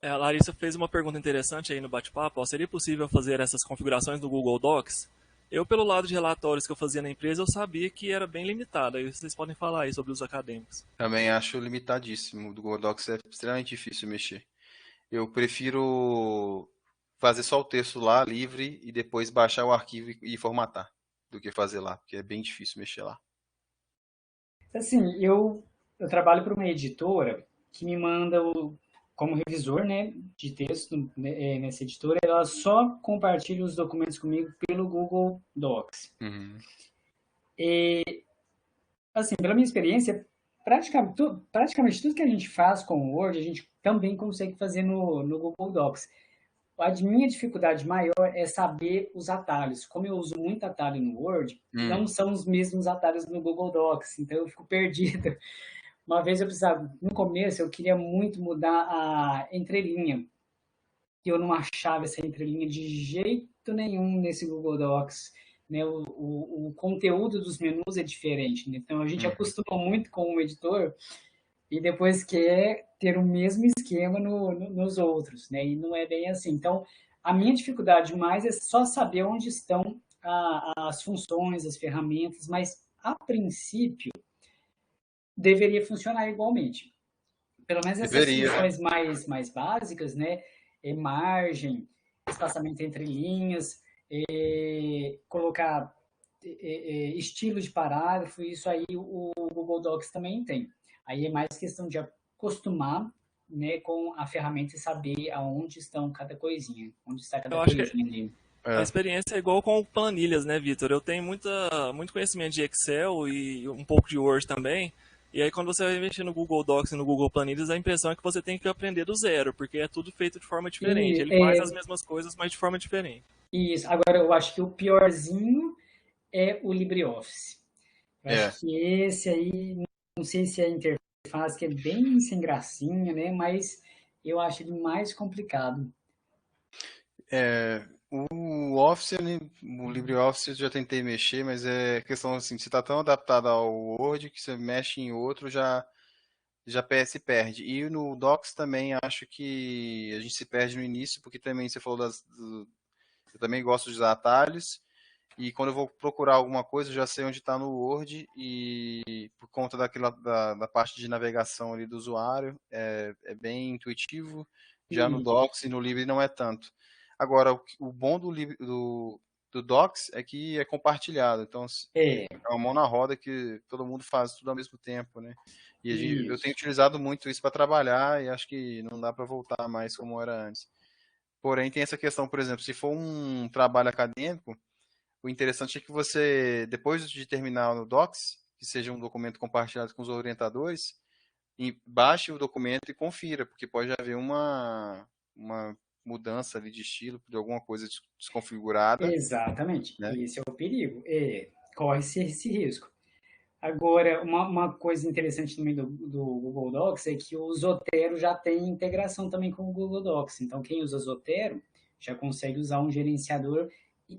A Larissa fez uma pergunta interessante aí no bate-papo. Ó, seria possível fazer essas configurações no Google Docs? Eu, pelo lado de relatórios que eu fazia na empresa, eu sabia que era bem limitado. Aí vocês podem falar aí sobre os acadêmicos. Também acho limitadíssimo. O Google Docs é extremamente difícil mexer. Eu prefiro fazer só o texto lá, livre, e depois baixar o arquivo e formatar, do que fazer lá, porque é bem difícil mexer lá. Assim, eu trabalho para uma editora que me manda como revisor, né, de texto nessa editora, ela só compartilha os documentos comigo pelo Google Docs. Uhum. Assim, pela minha experiência, praticamente tudo que a gente faz com o Word, a gente também consegue fazer no Google Docs. A minha dificuldade maior é saber os atalhos. Como eu uso muito atalho no Word, não são os mesmos atalhos no Google Docs, então eu fico perdido. Uma vez eu precisava, no começo, eu queria muito mudar a entrelinha, e eu não achava essa entrelinha de jeito nenhum nesse Google Docs. Né? O conteúdo dos menus é diferente, né? Então a gente acostuma muito com o editor e depois quer ter o mesmo esquema nos outros, né? E não é bem assim. Então, a minha dificuldade mais é só saber onde estão as funções, as ferramentas, mas a princípio deveria funcionar igualmente. Pelo menos essas Deveria, né? funções mais básicas, né? Margem, espaçamento entre linhas, colocar estilo de parágrafo, isso aí o Google Docs também tem. Aí é mais questão de acostumar, né, com a ferramenta e saber aonde estão cada coisinha, onde está cada Eu acho que coisinha ali. a É. experiência é igual com planilhas, né, Vitor? Eu tenho muito conhecimento de Excel e um pouco de Word também. E aí, quando você vai mexer no Google Docs e no Google Planilhas, a impressão é que você tem que aprender do zero, porque é tudo feito de forma diferente. E Ele faz as mesmas coisas, mas de forma diferente. isso. Agora, eu acho que o piorzinho é o LibreOffice. Eu acho É. que esse aí, não sei se é a interface que é bem sem gracinha, né? Mas eu acho ele mais complicado. O Office, o LibreOffice eu já tentei mexer, mas é questão assim, você está tão adaptado ao Word que você mexe em outro já se perde. E no Docs também acho que a gente se perde no início, porque também você falou eu também gosto de usar atalhos, e quando eu vou procurar alguma coisa, eu já sei onde está no Word, e por conta da parte de navegação ali do usuário, é bem intuitivo. Já no E, Docs e no Libre não é tanto. Agora, o bom do Docs é que é compartilhado, então é, é uma mão na roda que todo mundo faz tudo ao mesmo tempo, né? E eu tenho isso. utilizado muito isso para trabalhar e acho que não dá para voltar mais como era antes. Porém, tem essa questão, por exemplo, se for um trabalho acadêmico, o interessante é que você, depois de terminar no Docs, que seja um documento compartilhado com os orientadores, baixe o documento e confira, porque pode haver uma mudança ali de estilo, de alguma coisa desconfigurada, Exatamente. né? Esse é o perigo. Corre-se esse risco. Agora, uma coisa interessante também do Google Docs é que o Zotero já tem integração também com o Google Docs. Então, quem usa Zotero já consegue usar um gerenciador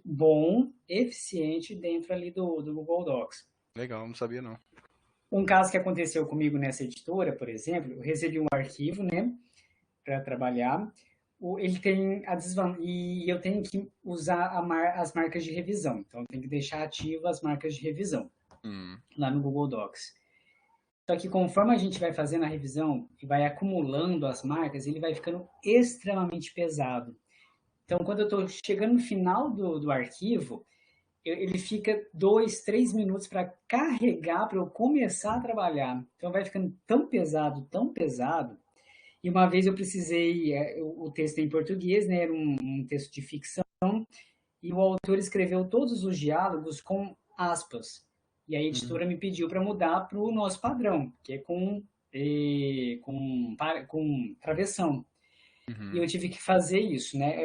bom, eficiente dentro ali do Google Docs. Legal, não sabia não. Um caso que aconteceu comigo nessa editora, por exemplo, eu recebi um arquivo, né, para trabalhar. Ele tem a e eu tenho que usar as marcas de revisão. Então, eu tenho que deixar ativas as marcas de revisão lá no Google Docs. Só que conforme a gente vai fazendo a revisão e vai acumulando as marcas, ele vai ficando extremamente pesado. Então, quando eu estou chegando no final do arquivo, ele fica 2, 3 minutos para carregar, para eu começar a trabalhar. Então, vai ficando tão pesado. E uma vez eu precisei, o texto é em português, né, era um texto de ficção, e o autor escreveu todos os diálogos com aspas. E a editora me pediu para mudar para o nosso padrão, que é com travessão. E eu tive que fazer isso, né?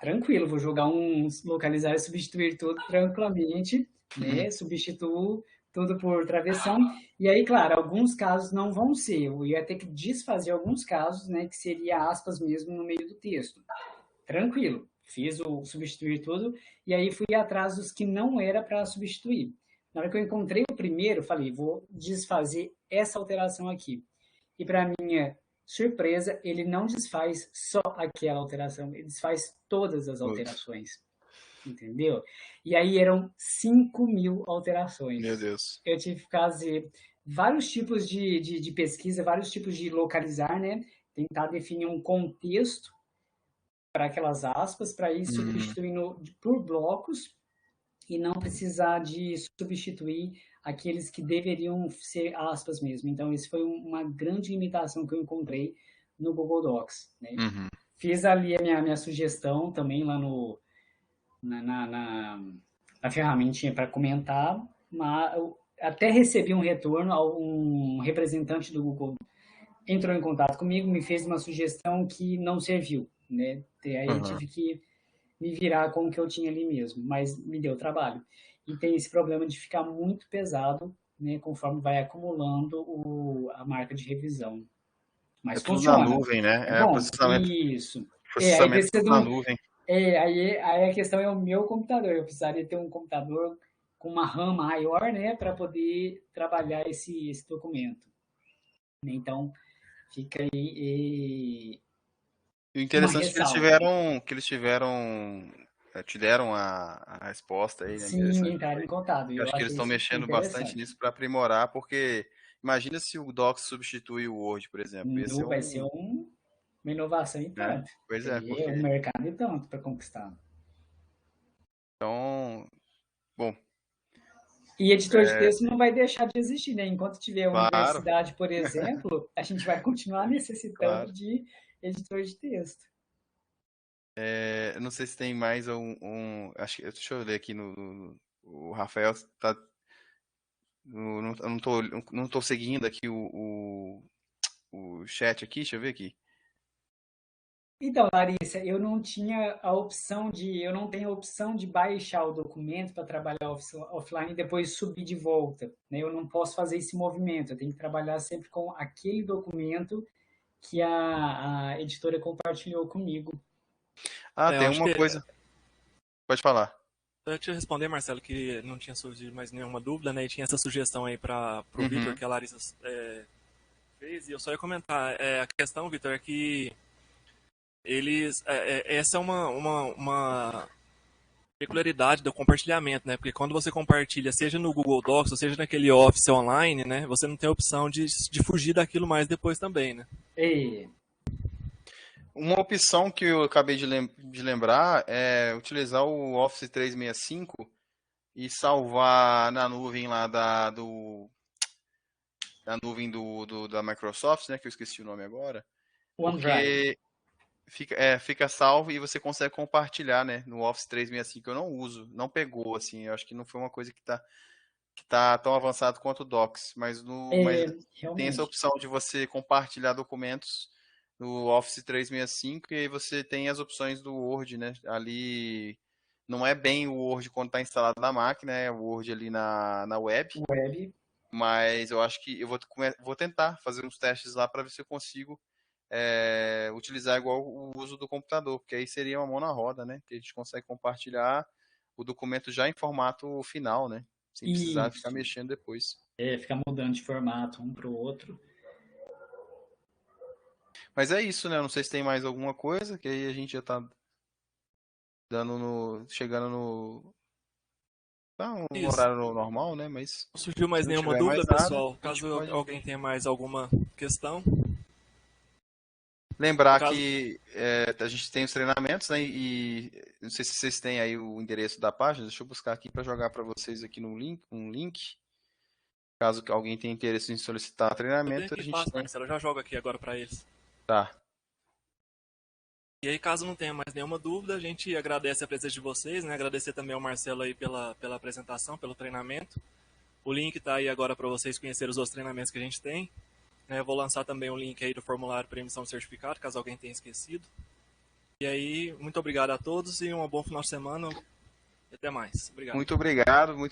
Tranquilo, vou jogar localizar e substituir tudo tranquilamente, né? Substituo tudo por travessão. E aí, claro, alguns casos não vão ser. Eu ia ter que desfazer alguns casos, né? Que seria aspas mesmo no meio do texto. Tranquilo, fiz o substituir tudo. E aí fui atrás dos que não era para substituir. Na hora que eu encontrei o primeiro, falei, vou desfazer essa alteração aqui. E para minha surpresa, ele não desfaz só aquela alteração, ele desfaz todas as alterações. Entendeu? E aí eram 5.000 alterações. Meu Deus. Eu tive que fazer vários tipos de pesquisa, vários tipos de localizar, né? Tentar definir um contexto para aquelas aspas, para ir substituindo por blocos e não precisar de substituir aqueles que deveriam ser aspas mesmo. Então, isso foi uma grande limitação que eu encontrei no Google Docs. Né? Fiz ali a minha sugestão também lá na ferramentinha para comentar, mas eu até recebi um retorno, um representante do Google entrou em contato comigo, me fez uma sugestão que não serviu, né? Aí eu tive que me virar com o que eu tinha ali mesmo, mas me deu trabalho. E tem esse problema de ficar muito pesado, né, conforme vai acumulando a marca de revisão. Mas funciona. Tudo na nuvem, né? Bom, processamento. isso. Processamento na nuvem. Aí a questão é o meu computador. Eu precisaria ter um computador com uma RAM maior, né, para poder trabalhar esse documento. Então, fica aí. O interessante é que eles te deram a resposta aí, né? Sim, entraram em contato. Eu acho que eles estão mexendo bastante nisso para aprimorar, porque imagina se o Docs substitui o Word, por exemplo. Vai ser uma inovação e tanto. Pois é, porque um mercado e tanto para conquistar. Então, bom. E editor de texto não vai deixar de existir, né? Enquanto tiver uma universidade, por exemplo, a gente vai continuar necessitando de editor de texto. Não sei se tem mais acho que, deixa eu ler aqui o Rafael tá. Eu não tô seguindo aqui o chat aqui, deixa eu ver aqui. Então, Larissa, eu não tenho a opção de baixar o documento para trabalhar offline e depois subir de volta. Né? Eu não posso fazer esse movimento, eu tenho que trabalhar sempre com aquele documento que a editora compartilhou comigo. Tem uma coisa. Pode falar. Eu ia te responder, Marcelo, que não tinha surgido mais nenhuma dúvida, né? E tinha essa sugestão aí para o Vitor que a Larissa fez. E eu só ia comentar. A questão, Vitor, é que essa é uma peculiaridade do compartilhamento, né? Porque quando você compartilha, seja no Google Docs, ou seja naquele Office online, né? Você não tem a opção de fugir daquilo mais depois também, né? Uma opção que eu acabei de lembrar é utilizar o Office 365 e salvar na nuvem lá da nuvem da Microsoft, né? Que eu esqueci o nome agora. OneDrive. Fica salvo e você consegue compartilhar, né? No Office 365 eu não uso, não pegou, assim, eu acho que não foi uma coisa que tá tão avançado quanto o Docs, mas tem essa opção de você compartilhar documentos no Office 365 e aí você tem as opções do Word, né? Ali não é bem o Word quando está instalado na máquina, é o Word ali na web. Mas eu acho que eu vou tentar fazer uns testes lá para ver se eu consigo utilizar igual o uso do computador, porque aí seria uma mão na roda, né? Que a gente consegue compartilhar o documento já em formato final, né? Sem precisar ficar mexendo depois. Ficar mudando de formato um para o outro. Mas é isso, né? Eu não sei se tem mais alguma coisa, que aí a gente já tá chegando no horário normal, né? Mas não surgiu mais nenhuma dúvida, pessoal. Caso alguém tenha mais alguma questão. Lembrar que a gente tem os treinamentos, né? E não sei se vocês têm aí o endereço da página. Deixa eu buscar aqui para jogar para vocês aqui um link. Caso alguém tenha interesse em solicitar treinamento, a gente tem. Marcelo, eu já jogo aqui agora para eles. Tá. E aí, caso não tenha mais nenhuma dúvida, a gente agradece a presença de vocês, né? Agradecer também ao Marcelo aí pela apresentação, pelo treinamento. O link está aí agora para vocês conhecerem os outros treinamentos que a gente tem. Eu vou lançar também o link aí do formulário para emissão de certificado, caso alguém tenha esquecido. E aí, muito obrigado a todos e um bom final de semana. E até mais. Obrigado. Muito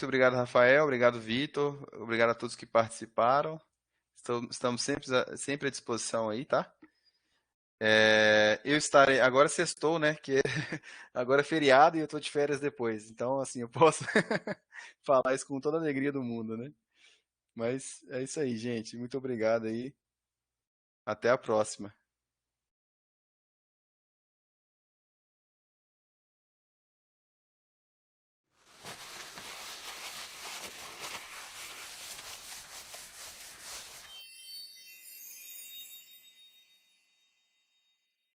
obrigado, Rafael, obrigado, Vitor, obrigado a todos que participaram. Estamos sempre à disposição aí, tá? Eu estarei, agora sextou, né? Que agora é feriado e eu tô de férias depois. Então, assim, eu posso falar isso com toda a alegria do mundo, né? Mas é isso aí, gente. Muito obrigado aí. Até a próxima.